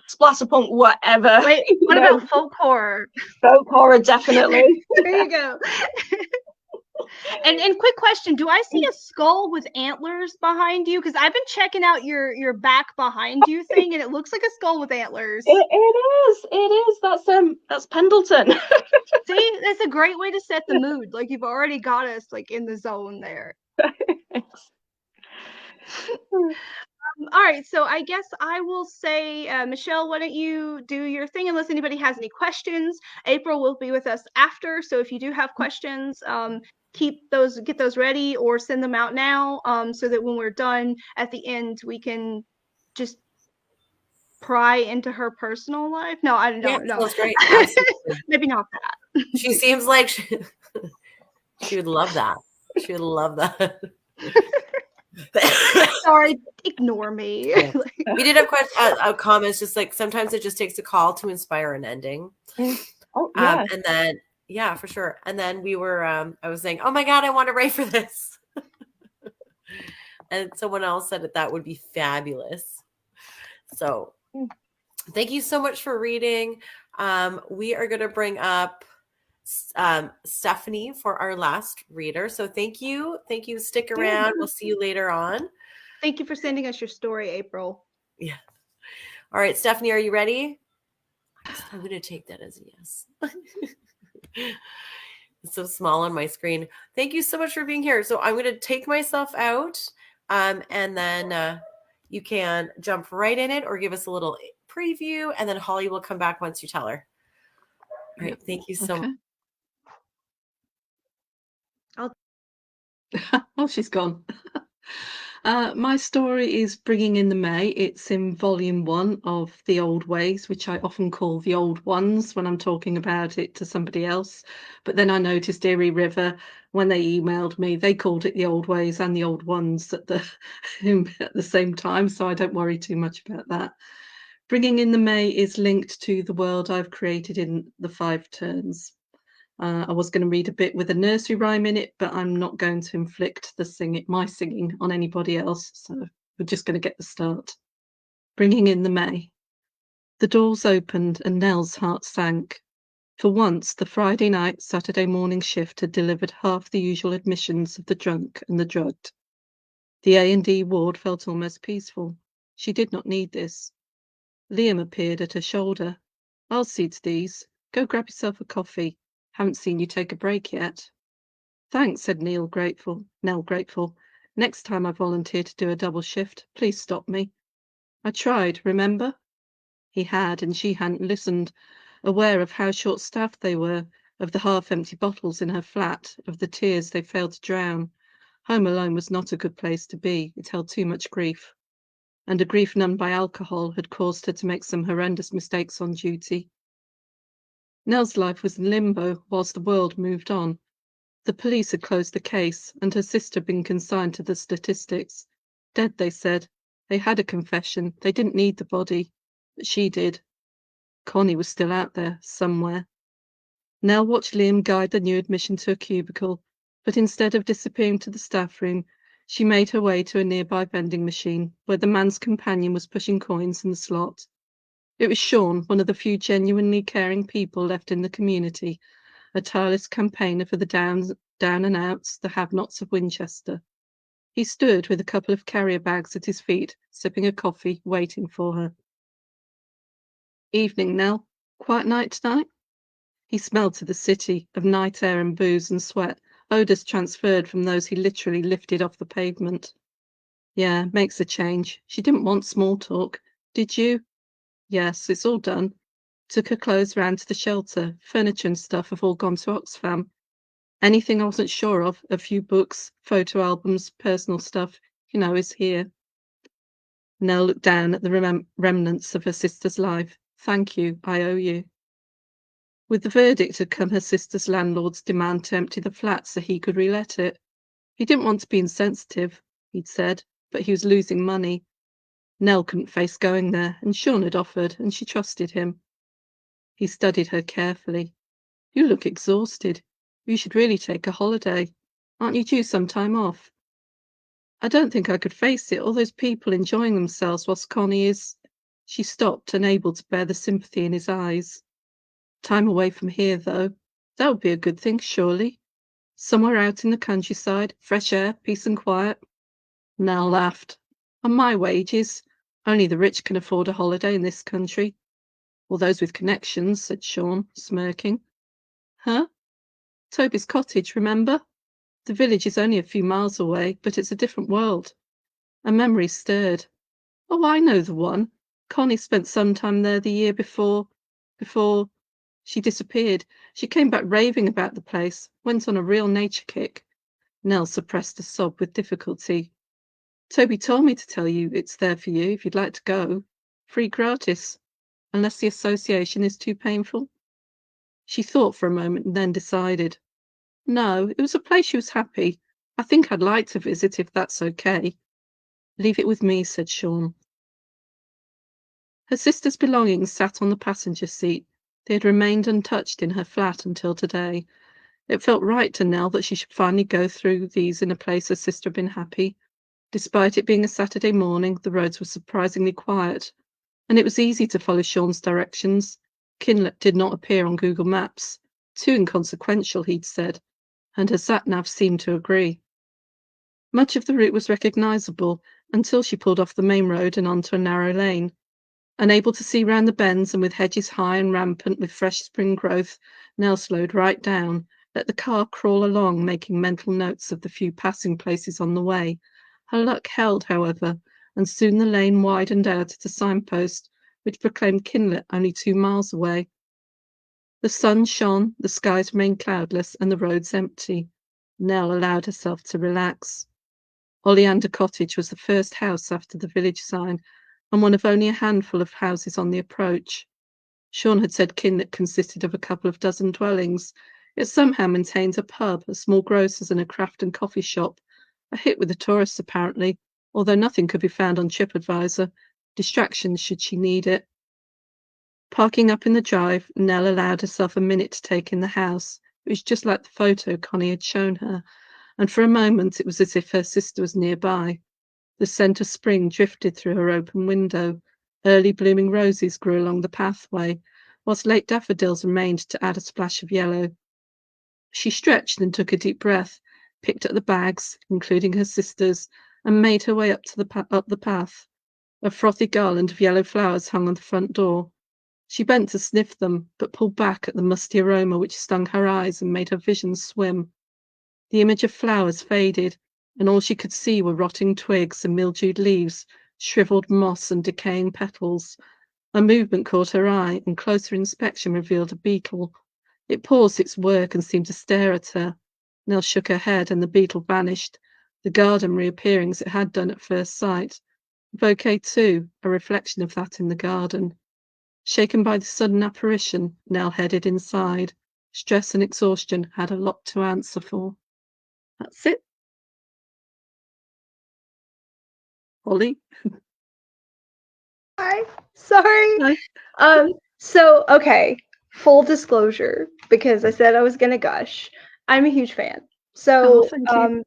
splatterpunk, whatever. Wait, what about folk horror? Folk horror, definitely. There you go. And quick question, do I see a skull with antlers behind you? Because I've been checking out your back behind you thing, and it looks like a skull with antlers. It is. That's Pendleton. See, that's a great way to set the mood. Like you've already got us like in the zone there. All right, so I guess I will say, Michelle, why don't you do your thing unless anybody has any questions? April will be with us after, so if you do have questions, get those ready or send them out now, so that when we're done at the end, we can just pry into her personal life. No, I Yeah, don't know. sounds great. Absolutely. Maybe not that. She seems like she would love that. She would love that. Sorry, ignore me. Yeah. We did have comments, just like sometimes it just takes a call to inspire an ending. Oh, yeah. And then, yeah, for sure. And then we were, I was saying, oh my God, I want to write for this. And someone else said that would be fabulous. So thank you so much for reading. We are going to bring up Stephanie for our last reader. So thank you. Thank you. Stick around. We'll see you later on. Thank you for sending us your story, April. Yeah. All right, Stephanie, are you ready? I'm going to take that as a yes. It's so small on my screen. Thank you so much for being here. So I'm going to take myself out, and then you can jump right in it or give us a little preview, and then Holly will come back once you tell her. All right. Thank you so much. Oh, she's gone. My story is Bringing in the May. It's in volume 1 of The Old Ways, which I often call The Old Ones when I'm talking about it to somebody else. But then I noticed Eerie River, when they emailed me, they called it The Old Ways and The Old Ones at the same time, so I don't worry too much about that. Bringing in the May is linked to the world I've created in the 5 turns. I was going to read a bit with a nursery rhyme in it, but I'm not going to inflict my singing on anybody else, so we're just going to get the start. Bringing in the May. The doors opened and Nell's heart sank. For once, the Friday night, Saturday morning shift had delivered half the usual admissions of the drunk and the drugged. The A&E ward felt almost peaceful. She did not need this. Liam appeared at her shoulder. I'll see to these. Go grab yourself a coffee. Haven't seen you take a break yet. Thanks, said Nell grateful. Next time I volunteer to do a double shift, please stop me. I tried, remember? He had, and she hadn't listened, aware of how short-staffed they were, of the half-empty bottles in her flat, of the tears they failed to drown. Home alone was not a good place to be. It held too much grief. And a grief numbed by alcohol had caused her to make some horrendous mistakes on duty. Nell's life was in limbo whilst the world moved on. The police had closed the case, and her sister had been consigned to the statistics. Dead, they said. They had a confession. They didn't need the body. But she did. Connie was still out there, somewhere. Nell watched Liam guide the new admission to a cubicle, but instead of disappearing to the staff room, she made her way to a nearby vending machine, where the man's companion was pushing coins in the slot. It was Sean, one of the few genuinely caring people left in the community, a tireless campaigner for the down and outs, the have-nots of Winchester. He stood with a couple of carrier bags at his feet, sipping a coffee, waiting for her. Evening, Nell. Quiet night tonight? He smelled to the city, of night air and booze and sweat, odours transferred from those he literally lifted off the pavement. Yeah, makes a change. She didn't want small talk. Did you? Yes, it's all done. Took her clothes round to the shelter. Furniture and stuff have all gone to Oxfam. Anything I wasn't sure of, a few books, photo albums, personal stuff, is here. Nell looked down at the remnants of her sister's life. Thank you, I owe you. With the verdict had come her sister's landlord's demand to empty the flat so he could relet it. He didn't want to be insensitive, he'd said, but he was losing money. Nell couldn't face going there, and Sean had offered, and she trusted him. He studied her carefully. You look exhausted. You should really take a holiday. Aren't you due some time off? I don't think I could face it, all those people enjoying themselves whilst Connie is... She stopped, unable to bear the sympathy in his eyes. Time away from here, though. That would be a good thing, surely. Somewhere out in the countryside, fresh air, peace and quiet. Nell laughed. On my wages. Only the rich can afford a holiday in this country. Or those with connections, said Sean, smirking. Huh? Toby's cottage, remember? The village is only a few miles away, but it's a different world. A memory stirred. Oh, I know the one. Connie spent some time there the year before she disappeared. She came back raving about the place, went on a real nature kick. Nell suppressed a sob with difficulty. Toby told me to tell you it's there for you if you'd like to go. Free gratis, unless the association is too painful. She thought for a moment and then decided. No, it was a place she was happy. I think I'd like to visit if that's okay. Leave it with me, said Sean. Her sister's belongings sat on the passenger seat. They had remained untouched in her flat until today. It felt right to Nell that she should finally go through these in a place her sister had been happy. Despite it being a Saturday morning, the roads were surprisingly quiet, and it was easy to follow Sean's directions. Kinlet did not appear on Google Maps. Too inconsequential, he'd said, and her sat-nav seemed to agree. Much of the route was recognisable until she pulled off the main road and onto a narrow lane. Unable to see round the bends and with hedges high and rampant with fresh spring growth, Nell slowed right down, let the car crawl along, making mental notes of the few passing places on the way. Her luck held, however, and soon the lane widened out at a signpost which proclaimed Kinlet only 2 miles away. The sun shone, the skies remained cloudless, and the roads empty. Nell allowed herself to relax. Oleander Cottage was the first house after the village sign, and one of only a handful of houses on the approach. Sean had said Kinlet consisted of a couple of dozen dwellings. It somehow maintains a pub, a small grocer's and a craft and coffee shop. A hit with the tourists, apparently, although nothing could be found on TripAdvisor. Distractions should she need it. Parking up in the drive, Nell allowed herself a minute to take in the house. It was just like the photo Connie had shown her, and for a moment it was as if her sister was nearby. The scent of spring drifted through her open window. Early blooming roses grew along the pathway, whilst late daffodils remained to add a splash of yellow. She stretched and took a deep breath, picked up the bags, including her sister's, and made her way up the path. A frothy garland of yellow flowers hung on the front door. She bent to sniff them, but pulled back at the musty aroma which stung her eyes and made her vision swim. The image of flowers faded, and all she could see were rotting twigs and mildewed leaves, shriveled moss and decaying petals. A movement caught her eye, and closer inspection revealed a beetle. It paused its work and seemed to stare at her. Nell shook her head, and the beetle vanished, the garden reappearing as it had done at first sight. The bouquet, too, a reflection of that in the garden. Shaken by the sudden apparition, Nell headed inside. Stress and exhaustion had a lot to answer for. That's it. Holly? Hi. Sorry. Hi. So okay, full disclosure, because I said I was gonna gush. I'm a huge fan. So Thank you.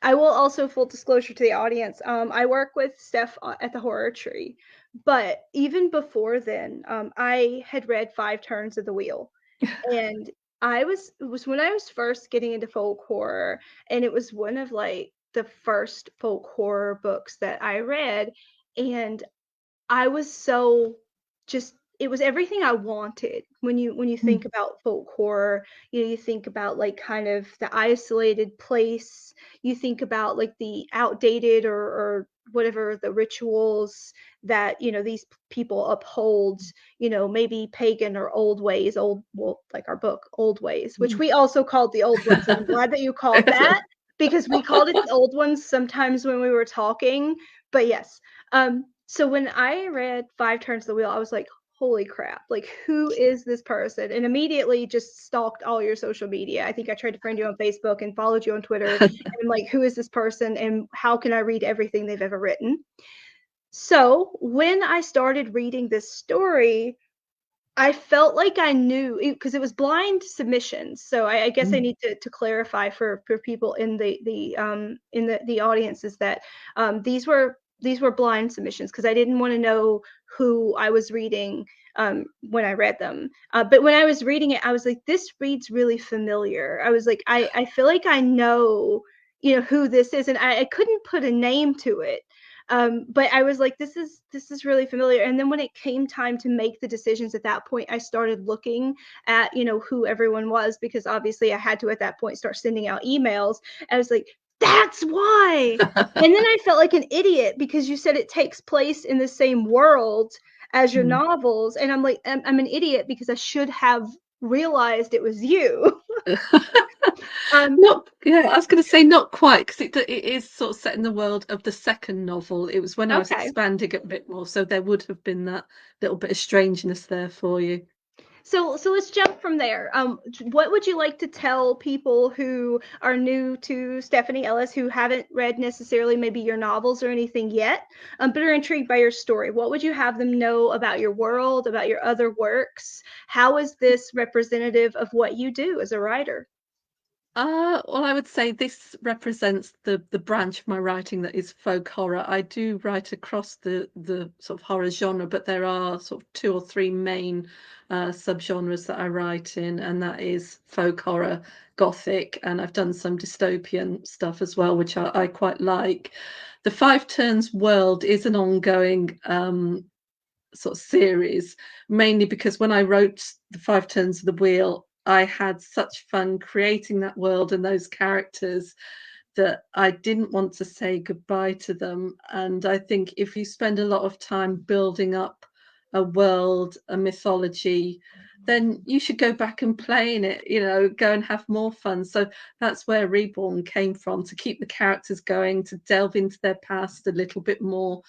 I will also, full disclosure to the audience, I work with Steph at the Horror Tree, but even before then, I had read Five Turns of the Wheel, and it was when I was first getting into folk horror, and it was one of like the first folk horror books that I read, and I was so just it was everything I wanted. When you think about folk horror, you think about like kind of the isolated place, you think about like the outdated or whatever the rituals that these people uphold, maybe pagan or old ways, like our book Old Ways, which we also called the Old Ones. And I'm glad that you called that, because we called it the Old Ones sometimes when we were talking. But yes, so when I read Five Turns of the Wheel, I was like, holy crap, like who is this person? And immediately just stalked all your social media. I think I tried to friend you on Facebook and followed you on Twitter. And I'm like, who is this person and how can I read everything they've ever written? So when I started reading this story, I felt like I knew, because it was blind submissions. So I guess I need to clarify for people in the audience is that these were blind submissions, because I didn't want to know who I was reading when I read them. But when I was reading it, I was like, this reads really familiar. I was like, I feel like I know, who this is, and I couldn't put a name to it. But I was like, this is really familiar. And then when it came time to make the decisions at that point, I started looking at, who everyone was, because obviously I had to at that point start sending out emails. I was like, That's why. And then I felt like an idiot because you said it takes place in the same world as your novels, and I'm like, I'm an idiot because I should have realized it was you. Not, yeah, I was going to say not quite, because it is sort of set in the world of the second novel. It was when I was Okay. expanding it a bit more, so there would have been that little bit of strangeness there for you. So let's jump from there. What would you like to tell people who are new to Stephanie Ellis, who haven't read necessarily maybe your novels or anything yet, but are intrigued by your story? What would you have them know about your world, about your other works? How is this representative of what you do as a writer? Well, I would say this represents the branch of my writing that is folk horror. I do write across the sort of horror genre, but there are sort of 2 or 3 main subgenres that I write in, and that is folk horror, gothic, and I've done some dystopian stuff as well, which I quite like. The Five Turns world is an ongoing sort of series, mainly because when I wrote The Five Turns of the Wheel, I had such fun creating that world and those characters that I didn't want to say goodbye to them. And I think if you spend a lot of time building up a world, a mythology, then you should go back and play in it, go and have more fun. So that's where Reborn came from, to keep the characters going, to delve into their past a little bit more.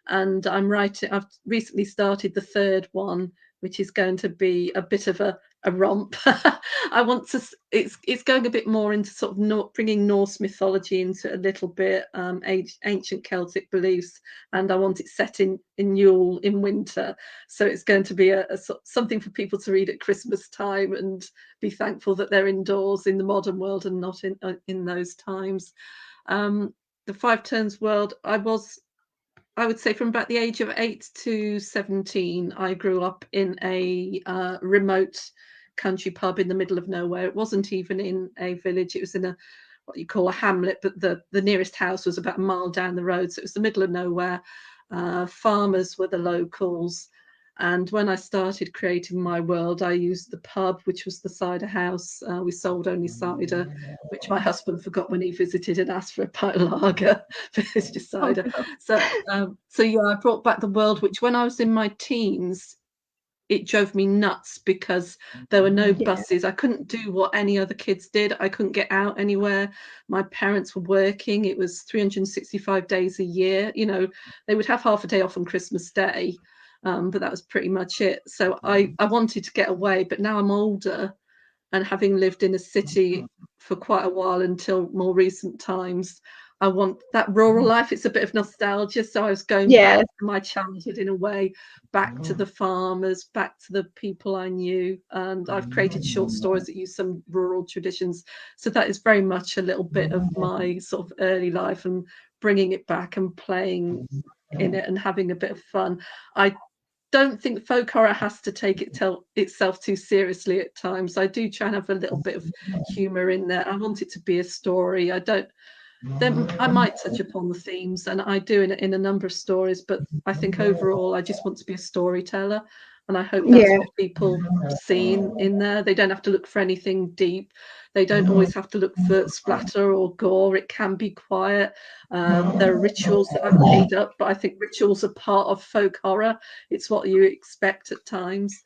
And I've recently started the third one, which is going to be a bit of a romp. I want to, it's going a bit more into sort of bringing Norse mythology into it a little bit, ancient Celtic beliefs, and I want it set in Yule, in winter. So it's going to be something for people to read at Christmas time and be thankful that they're indoors in the modern world and not in those times. The Five Turns world, I would say from about the age of 8 to 17, I grew up in a remote country pub in the middle of nowhere. It wasn't even in a village. It was in what you call a hamlet, but the nearest house was about a mile down the road. So it was the middle of nowhere. Farmers were the locals. And when I started creating my world, I used the pub, which was the cider house. We sold only cider, which my husband forgot when he visited and asked for a pint of lager for his Oh, cider. no. So yeah, I brought back the world, which when I was in my teens, it drove me nuts because there were no Yeah. buses. I couldn't do what any other kids did. I couldn't get out anywhere. My parents were working. It was 365 days a year. They would have half a day off on Christmas Day, but that was pretty much it. So I wanted to get away, but now I'm older, and having lived in a city for quite a while until more recent times, I want that rural life. It's a bit of nostalgia. So I was going back Yeah. to my childhood in a way, back to the farmers, back to the people I knew. And I've created short stories that use some rural traditions. So that is very much a little bit of my sort of early life, and bringing it back and playing in it and having a bit of fun. I don't think folk horror has to take itself too seriously at times. I do try and have a little bit of humor in there. I want it to be a story. I don't. Then I might touch upon the themes, and I do in a number of stories. But I think overall, I just want to be a storyteller, and I hope that's Yeah. what people see in there. They don't have to look for anything deep. They don't always have to look for splatter or gore. It can be quiet. There are rituals that I've made up, but I think rituals are part of folk horror. It's what you expect at times,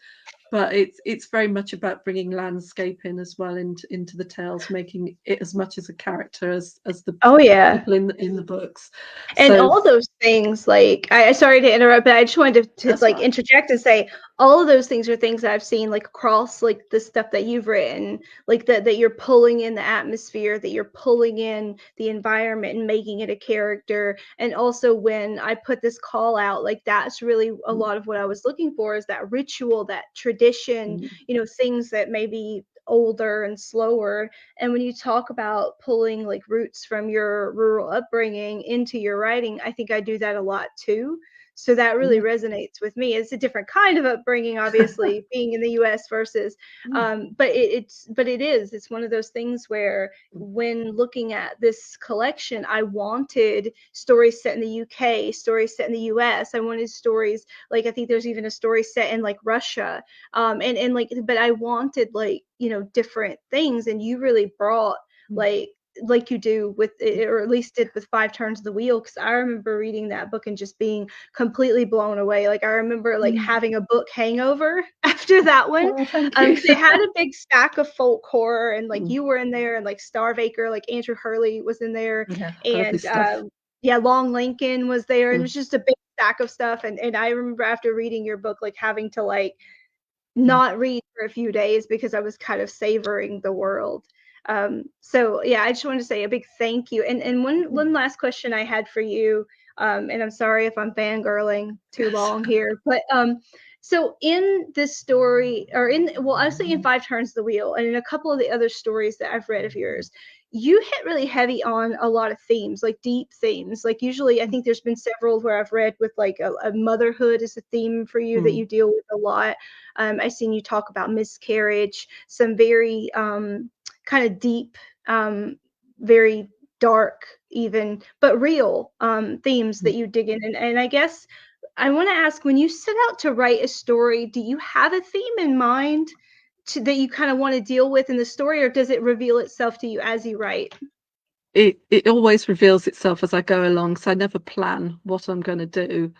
but it's very much about bringing landscape in as well into the tales, making it as much as a character as the Oh, yeah. people in the books. And So all those things, like, I sorry to interrupt, but I just wanted to that's like right. interject and say all of those things are things that I've seen like across like the stuff that you've written, like that you're pulling in the atmosphere, that you're pulling in the environment and making it a character. And also when I put this call out, like that's really a lot of what I was looking for, is that ritual, that tradition, things that maybe older and slower. And when you talk about pulling like roots from your rural upbringing into your writing, I think I do that a lot too. So that really Yeah. resonates with me. It's a different kind of upbringing, obviously, being in the U.S. versus, but it's one of those things where when looking at this collection, I wanted stories set in the UK, stories set in the US. I wanted stories like, I think there's even a story set in like Russia, and like, but I wanted like different things, and you really brought like like you do with it, or at least did with Five Turns of the Wheel, because I remember reading that book and just being completely blown away. Like I remember like having a book hangover after that one. Oh, thank you. They had a big stack of folk horror, and like Mm. you were in there, and like Starvaker, like Andrew Hurley was in there, Yeah, lovely and stuff. yeah, Long Lincoln was there. It Mm. was just a big stack of stuff, and I remember after reading your book, like having to like Mm. not read for a few days because I was kind of savoring the world. So yeah, I just wanted to say a big thank you. And one last question I had for you, and I'm sorry if I'm fangirling too long here, but so in this story, or well, honestly, in Five Turns of the Wheel, and in a couple of the other stories that I've read of yours, you hit really heavy on a lot of themes, like deep themes. Like usually, I think there's been several where I've read with like a motherhood is a theme for you that you deal with a lot. I've seen you talk about miscarriage, some very kind of deep, very dark, even, but real themes that you dig in. And I guess I want to ask, when you set out to write a story, do you have a theme in mind that you kind of want to deal with in the story, or does it reveal itself to you as you write? It always reveals itself as I go along, so I never plan what I'm going to do.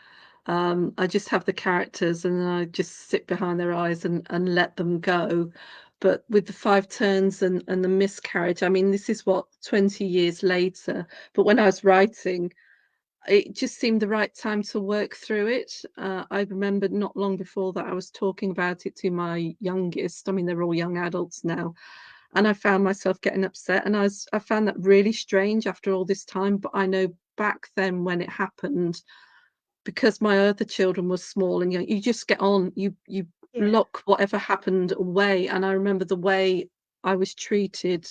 I just have the characters and I just sit behind their eyes and let them go. But with the Five Turns and the miscarriage, I mean, this is what, 20 years later. But when I was writing, it just seemed the right time to work through it. I remember not long before that I was talking about it to my youngest. I mean, they're all young adults now. And I found myself getting upset. And I found that really strange after all this time. But I know back then when it happened, because my other children were small and you just get on, you Yeah. lock whatever happened away. And I remember the way I was treated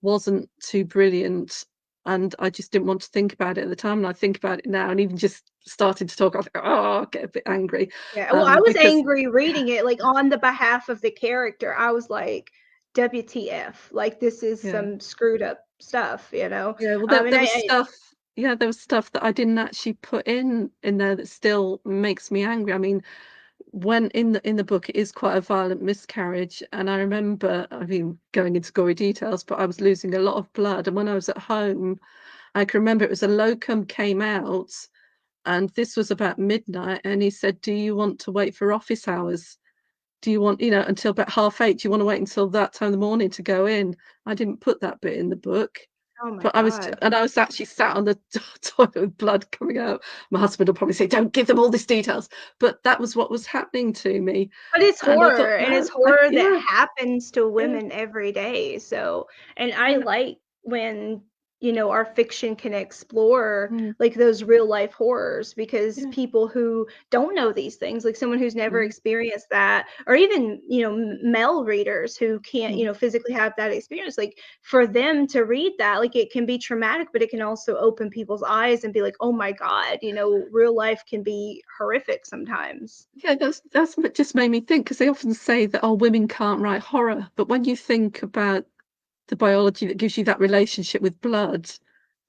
wasn't too brilliant, and I just didn't want to think about it at the time, and I think about it now, and even just started to talk, I was like, oh, I get a bit angry. Yeah. Well, I was Because angry reading it, like on the behalf of the character. I was like, WTF, like this is yeah, some screwed up stuff, you know? yeah, well, And there was stuff, yeah, there was stuff that I didn't actually put in there that still makes me angry. I mean, when in the book it is quite a violent miscarriage, and I remember, I mean, going into gory details, but I was losing a lot of blood, and when I was at home, I can remember it was a locum came out, and this was about midnight, and he said, do you want to wait for office hours? Do you want, until about 8:30? Do you want to wait until that time in the morning to go in? I didn't put that bit in the book. oh my But God. I was actually sat on the toilet with blood coming out. My husband will probably say, "Don't give them all these details," but that was what was happening to me, But it's and I thought, horror, and it's no, horror that yeah, happens to yeah, women every day. So, and I yeah, like when, our fiction can explore mm, like those real life horrors, because yeah, people who don't know these things, like someone who's never mm, experienced that, or even, male readers who can't, mm. physically have that experience, like for them to read that, like it can be traumatic, but it can also open people's eyes and be like, oh my God, real life can be horrific sometimes. Yeah, that's what just made me think, because they often say that, oh, women can't write horror, but when you think about the biology that gives you that relationship with blood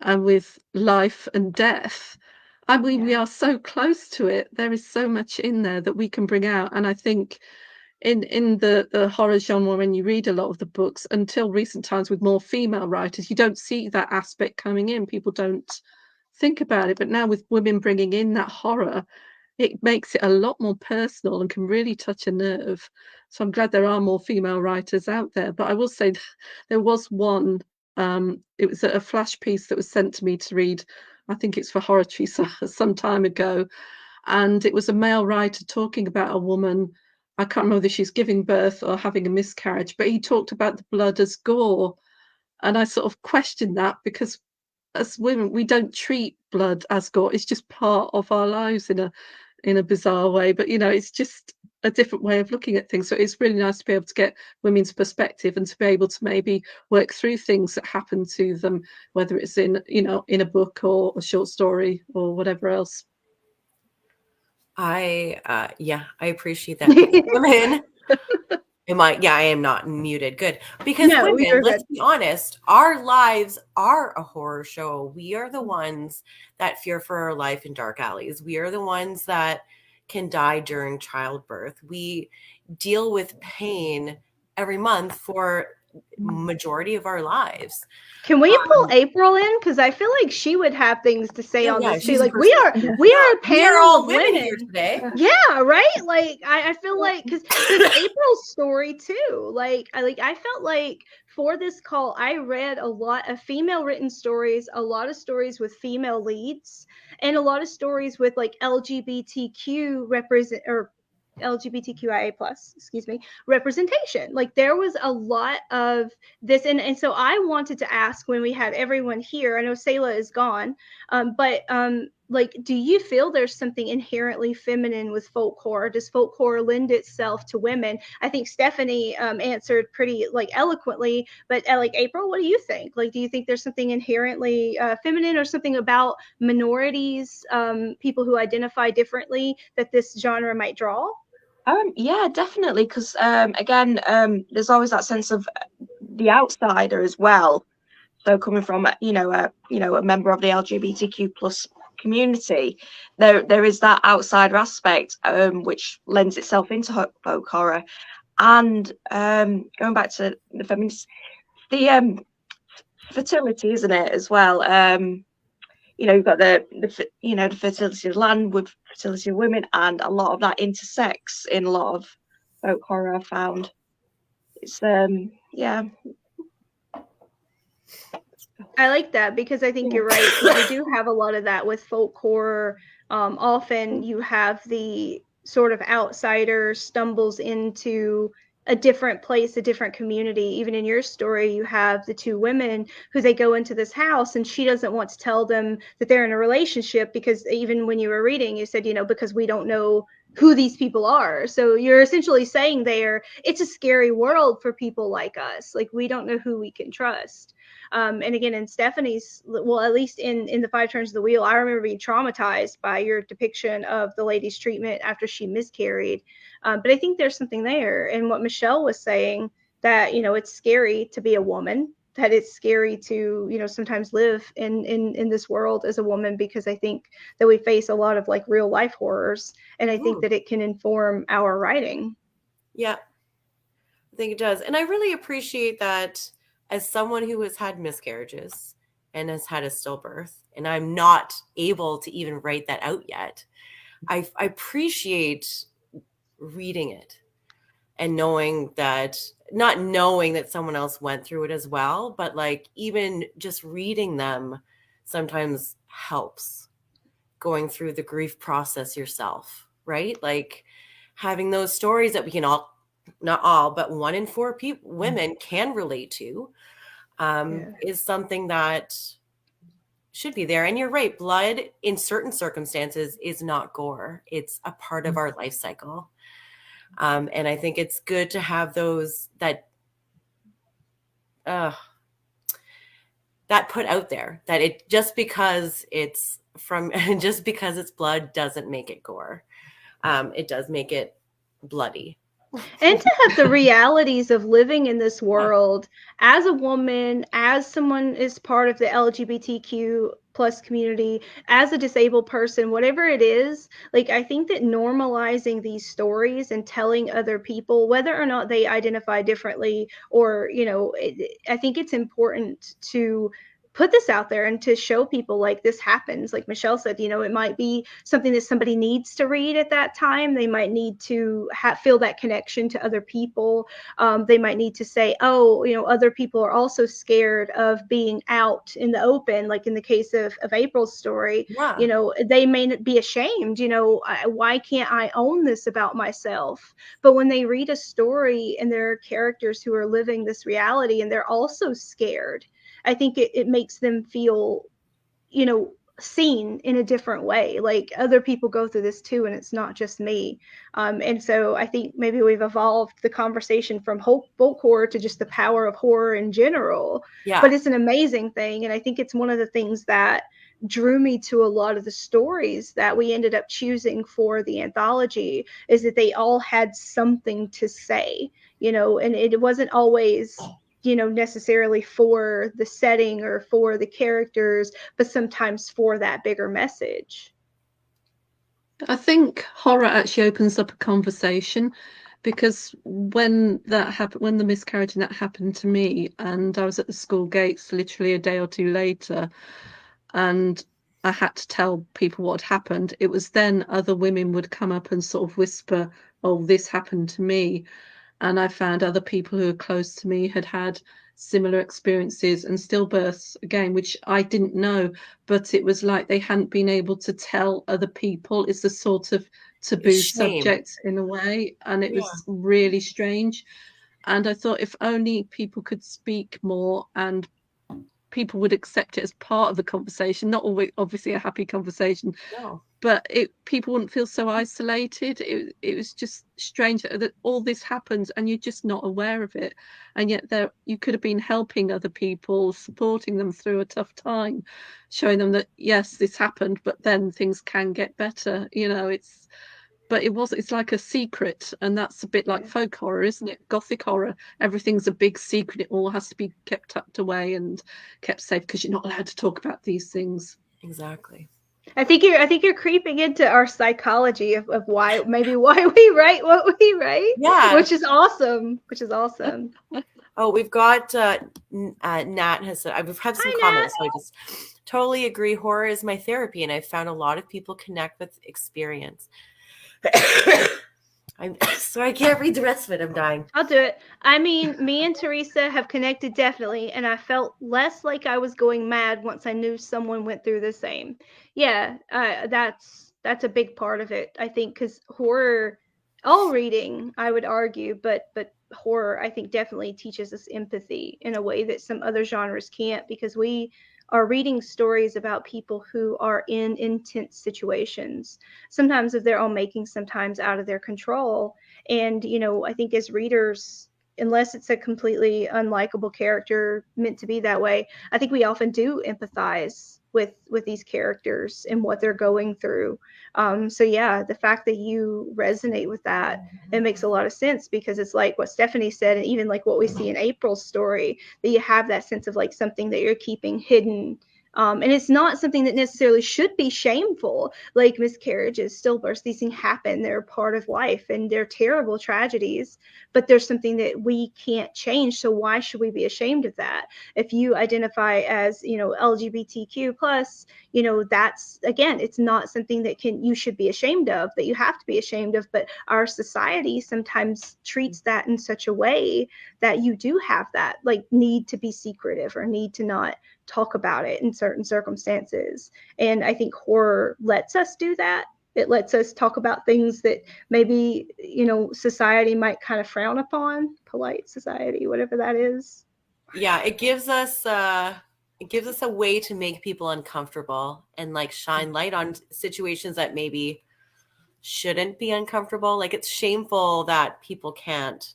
and with life and death. I mean, we Yeah. are so close to it. There is so much in there that we can bring out. And I think in the horror genre, when you read a lot of the books, until recent times with more female writers, you don't see that aspect coming in. People don't think about it. But now with women bringing in that horror, it makes it a lot more personal and can really touch a nerve. So I'm glad there are more female writers out there. But I will say there was one, it was a flash piece that was sent to me to read. I think it's for Horatory some time ago. And it was a male writer talking about a woman. I can't remember whether she's giving birth or having a miscarriage, but he talked about the blood as gore. And I sort of questioned that, because as women, we don't treat blood as gore. It's just part of our lives in a bizarre way. But it's just a different way of looking at things. So it's really nice to be able to get women's perspective and to be able to maybe work through things that happen to them, whether it's in a book or a short story or whatever else. Yeah, I appreciate that, because women, I am not muted. Good. Because No, women, you're good. let's be honest, our lives are a horror show. We are the ones that fear for our life in dark alleys. We are the ones that can die during childbirth. We deal with pain every month for majority of our lives. Can we pull April in? Because I feel like she would have things to say on this too. she's a Like person. Yeah. we are a We are panel all of women women here today. Yeah, right. Like I feel like because April's story too. I felt like for this call, I read a lot of female written stories, a lot of stories with female leads, and a lot of stories with like LGBTQ represent or LGBTQIA plus, excuse me, representation. Like there was a lot of this, and so I wanted to ask when we had everyone here. I know Selah is gone, but like, do you feel there's something inherently feminine with folk horror? Does folk horror lend itself to women? I think Stephanie answered pretty like eloquently, but like April, what do you think? Like, do you think there's something inherently feminine or something about minorities, people who identify differently that this genre might draw? Yeah, definitely. Because again, there's always that sense of the outsider as well. So coming from a member of the LGBTQ plus community, there is that outsider aspect, which lends itself into folk horror. And going back to the feminist, the fertility, isn't it, as well? You've got the fertility of land with fertility of women, and a lot of that intersects in a lot of folk horror I've found. It's yeah. I like that because I think you're right. We do have a lot of that with folk horror. Often you have the sort of outsider stumbles into a different place, a different community. Even in your story, you have the two women who they go into this house and she doesn't want to tell them that they're in a relationship because even when you were reading, you said, because we don't know who these people are. So you're essentially saying there, it's a scary world for people like us. Like we don't know who we can trust. And again, in Stephanie's, well, at least in the Five Turns of the Wheel, I remember being traumatized by your depiction of the lady's treatment after she miscarried. But I think there's something there. And what Michelle was saying, that, it's scary to be a woman, that it's scary to, sometimes live in this world as a woman, because I think that we face a lot of like real life horrors. And I think that it can inform our writing. Yeah, I think it does. And I really appreciate that as someone who has had miscarriages and has had a stillbirth, and I'm not able to even write that out yet. I appreciate reading it and not knowing that someone else went through it as well, but like even just reading them sometimes helps going through the grief process yourself, right? Like having those stories that we can all, not all, but 1 in 4 women can relate to, is something that should be there. And you're right, blood in certain circumstances is not gore. It's a part of our life cycle. And I think it's good to have those that put out there, that it just because it's blood doesn't make it gore. It does make it bloody. And to have the realities of living in this world as a woman, as someone is part of the LGBTQ plus community, as a disabled person, whatever it is, like I think that normalizing these stories and telling other people, whether or not they identify differently, or I think it's important to put this out there and to show people like this happens. Like Michelle said, it might be something that somebody needs to read at that time. They might need to feel that connection to other people. They might need to say, oh, other people are also scared of being out in the open. Like in the case of April's story, they may be ashamed, why can't I own this about myself? But when they read a story and there are characters who are living this reality and they're also scared, I think it makes them feel, seen in a different way. Like other people go through this too, and it's not just me. And so I think maybe we've evolved the conversation from folk horror to just the power of horror in general. Yeah. But it's an amazing thing. And I think it's one of the things that drew me to a lot of the stories that we ended up choosing for the anthology, is that they all had something to say, and it wasn't always necessarily for the setting or for the characters, but sometimes for that bigger message. I think horror actually opens up a conversation. because when that happened, when the miscarriage and that happened to me, and I was at the school gates literally a day or two later, and I had to tell people what had happened, it was then other women would come up and sort of whisper, oh, this happened to me. And I found other people who were close to me had had similar experiences and stillbirths again, which I didn't know, but it was like they hadn't been able to tell other people. It's a sort of taboo Shame. subject in a way, and it Yeah. was really strange. And I thought if only people could speak more and people would accept it as part of the conversation, not always obviously a happy conversation, No. but people wouldn't feel so isolated. It was just strange that all this happens and you're just not aware of it, and yet there you could have been helping other people, supporting them through a tough time, showing them that yes, this happened, but then things can get better. It's like a secret, and that's a bit like folk horror, isn't it? Gothic horror, everything's a big secret. It all has to be kept tucked away and kept safe because you're not allowed to talk about these things. Exactly. I think you're creeping into our psychology of why we write what we write. Yeah. Which is awesome. Oh, we've got Nat has said, I've had some Hi, comments, so I just totally agree. Horror is my therapy, and I've found a lot of people connect with experience. I'm sorry, I can't read the rest of it. I'm dying. I'll do it. I mean, me and Teresa have connected definitely, and I felt less like I was going mad once I knew someone went through the same. Yeah, that's a big part of it, I think, because horror, all reading, I would argue, but horror, I think, definitely teaches us empathy in a way that some other genres can't, because we are reading stories about people who are in intense situations, sometimes of their own making, sometimes out of their control. And, I think as readers, unless it's a completely unlikable character meant to be that way, I think we often do empathize with these characters and what they're going through. So yeah, the fact that you resonate with that, it makes a lot of sense, because it's like what Stephanie said, and even like what we see in April's story, that you have that sense of like something that you're keeping hidden. And it's not something that necessarily should be shameful, like miscarriages, stillbirths. These things happen. They're part of life, and they're terrible tragedies, but there's something that we can't change. So why should we be ashamed of that? If you identify as, LGBTQ plus, that's, again, it's not something that you should be ashamed of, that you have to be ashamed of. But our society sometimes treats that in such a way that you do have that like need to be secretive or need to not talk about it in certain circumstances. And I think horror lets us do that. It lets us talk about things that maybe, society might kind of frown upon, polite society, whatever that is. Yeah, it gives us a way to make people uncomfortable and like shine light on situations that maybe shouldn't be uncomfortable. Like, it's shameful that people can't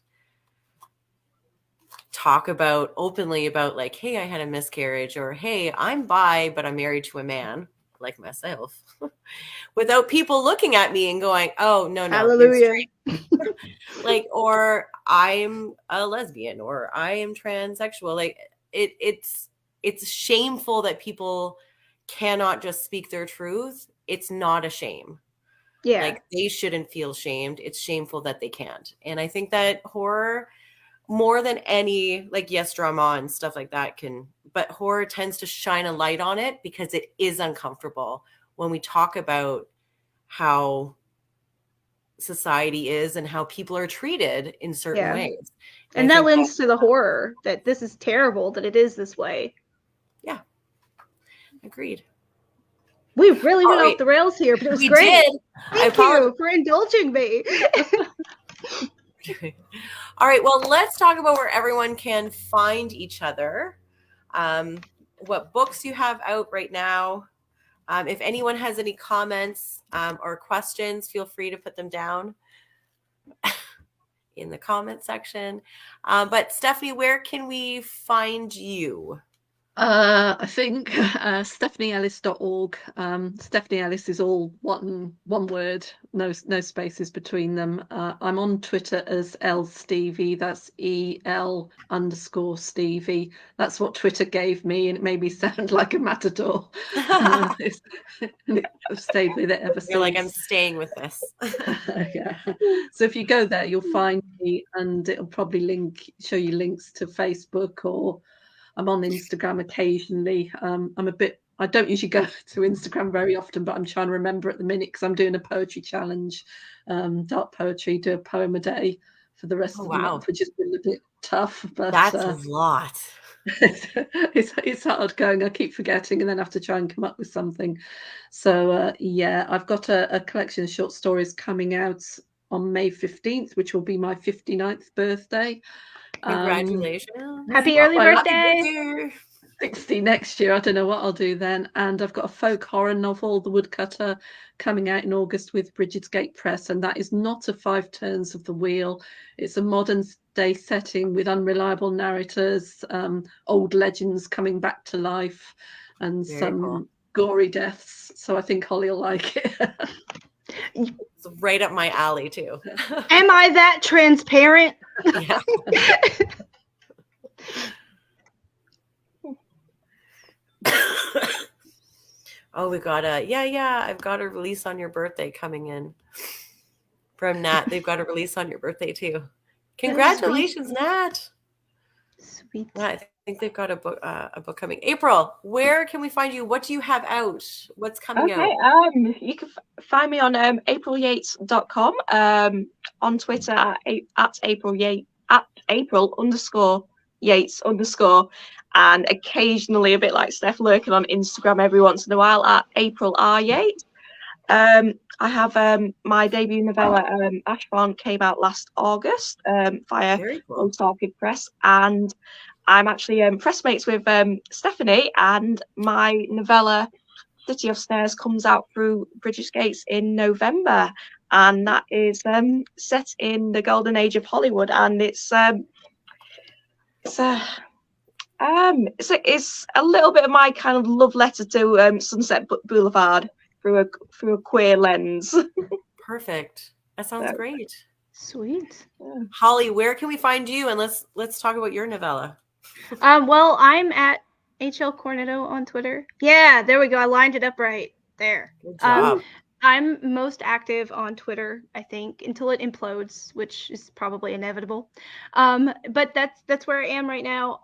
talk openly about like, hey, I had a miscarriage, or hey, I'm bi, but I'm married to a man like myself, without people looking at me and going, oh, no, Hallelujah. you're straight. Like, or I'm a lesbian, or I am transsexual. Like, it's shameful that people cannot just speak their truth. It's not a shame. Yeah. Like, they shouldn't feel shamed. It's shameful that they can't. And I think that horror, more than any, like, yes, drama and stuff like that but horror tends to shine a light on it because it is uncomfortable when we talk about how society is and how people are treated in certain ways. And that lends to the horror, that this is terrible, that it is this way. Yeah. Agreed. We really went off the rails here, but it was great. Did. Thank you for indulging me. All right. Well, let's talk about where everyone can find each other. What books you have out right now. If anyone has any comments or questions, feel free to put them down in the comment section. But Stephanie, where can we find you? I think stephanieellis.org. Stephanie Ellis is all one word, no spaces between them. I'm on Twitter as LStevie. That's EL_Stevie. That's what Twitter gave me, and it made me sound like a matador. I've stayed with it ever You're like, I'm since. staying with this. Yeah. So if you go there, you'll find me, and it'll probably show you links to Facebook, or I'm on Instagram occasionally. I don't usually go to Instagram very often, but I'm trying to remember at the minute because I'm doing a poetry challenge, dark poetry, do a poem a day for the rest Oh, of the wow. month, which has been a bit tough, but That's a lot. it's hard going. I keep forgetting and then have to try and come up with something. So yeah, I've got a collection of short stories coming out on May 15th, which will be my 59th birthday. Congratulations. Happy Not early my lucky birthday. 60 next year. I don't know what I'll do then. And I've got a folk horror novel, The Woodcutter, coming out in August with Bridget's Gate Press. And that is not a 5 turns of the wheel. It's a modern day setting with unreliable narrators, old legends coming back to life, and Very some cool. gory deaths. So I think Holly will like it. It's right up my alley, too. Am I that transparent? Yeah. Oh, we got I've got a release on your birthday coming in from Nat. They've got a release on your birthday too. Congratulations, Nat. Sweet. Nat, I think they've got a book coming. April, where can we find you? What do you have out? What's coming out? Okay, you can find me on aprilyates.com, on Twitter at April Yates, at April_Yates_, and occasionally, a bit like Steph, lurking on Instagram every once in a while at April R Yates. I have my debut novella, Ashbourne, came out last August via Very cool. Post Orchid Press, and I'm actually pressmates with Stephanie, and my novella City of Snares comes out through Bridges Gates in November, and that is set in the golden age of Hollywood, and it's a little bit of my kind of love letter to Sunset Boulevard through a queer lens. Perfect. That sounds So, great. Sweet. yeah. Holly, where can we find you? And let's talk about your novella. Well, I'm at HL Cornetto on Twitter. Yeah, there we go. I lined it up right there. Good job. I'm most active on Twitter, I think, until it implodes, which is probably inevitable. But that's where I am right now.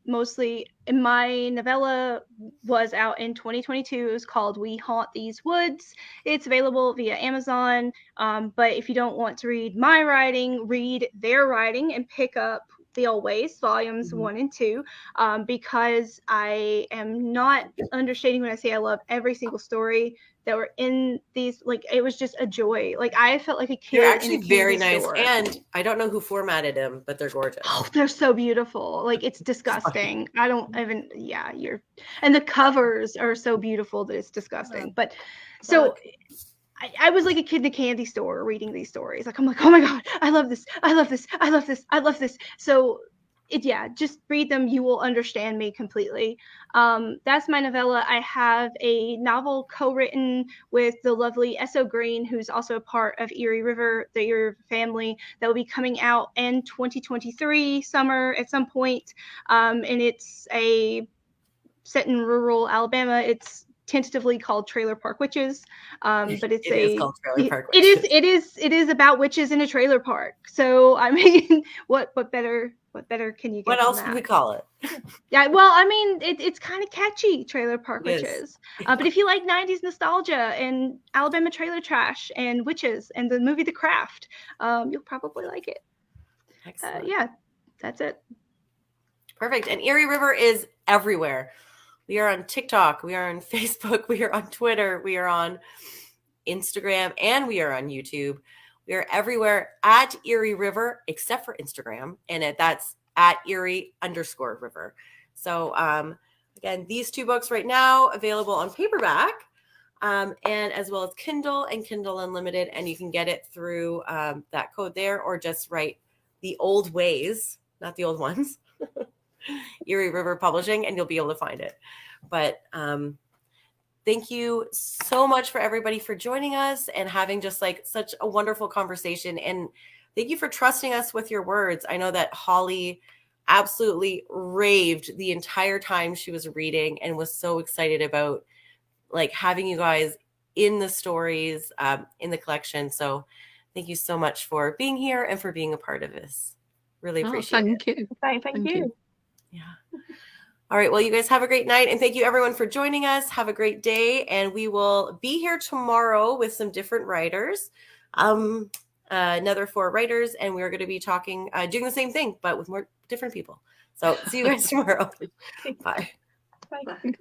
Mostly, my novella was out in 2022. It was called We Haunt These Woods. It's available via Amazon. But if you don't want to read my writing, read their writing and pick up The Old Ways, volumes 1 and 2, because I am not understating when I say I love every single story that were in these. Like, it was just a joy. Like, I felt like a kid. They're actually in a very candy nice. store. And I don't know who formatted them, but they're gorgeous. Oh, they're so beautiful. Like, it's disgusting. I don't even, and the covers are so beautiful that it's disgusting. But so I was like a kid in a candy store reading these stories. Like, I'm like, oh my God, I love this. I love this. I love this. I love this. So just read them. You will understand me completely. That's my novella. I have a novel co-written with the lovely S.O. Green, who's also a part of Eerie River, the Eerie River family, that will be coming out in 2023 summer at some point. And it's set in rural Alabama. It's tentatively called Trailer Park Witches, but it's It is called Trailer Park Witches. It is about witches in a trailer park. So I mean, what better can you get? What else than can we that? call it? Yeah, well, I mean, it's kind of catchy, Trailer Park It is. Witches. But if you like 90s nostalgia and Alabama trailer trash and witches and the movie The Craft, you'll probably like it. Excellent. Yeah, that's it. Perfect. And Eerie River is everywhere. We are on TikTok. We are on Facebook. We are on Twitter. We are on Instagram. And we are on YouTube. We are everywhere at Eerie River, except for Instagram. And that's at Eerie_River. So again, these 2 books right now available on paperback, and as well as Kindle and Kindle Unlimited. And you can get it through that code there, or just write The Old Ways, not The Old Ones. Eerie River Publishing, and you'll be able to find it. But thank you so much for everybody for joining us and having just like such a wonderful conversation. And thank you for trusting us with your words. I know that Holly absolutely raved the entire time she was reading and was so excited about like having you guys in the stories, in the collection. So thank you so much for being here and for being a part of this. Really appreciate it. Thank you. Thank you. Yeah. All right. Well, you guys have a great night. And thank you everyone for joining us. Have a great day. And we will be here tomorrow with some different writers. Another 4 writers. And we're going to be talking, doing the same thing, but with more different people. So see you guys tomorrow. Bye. Bye.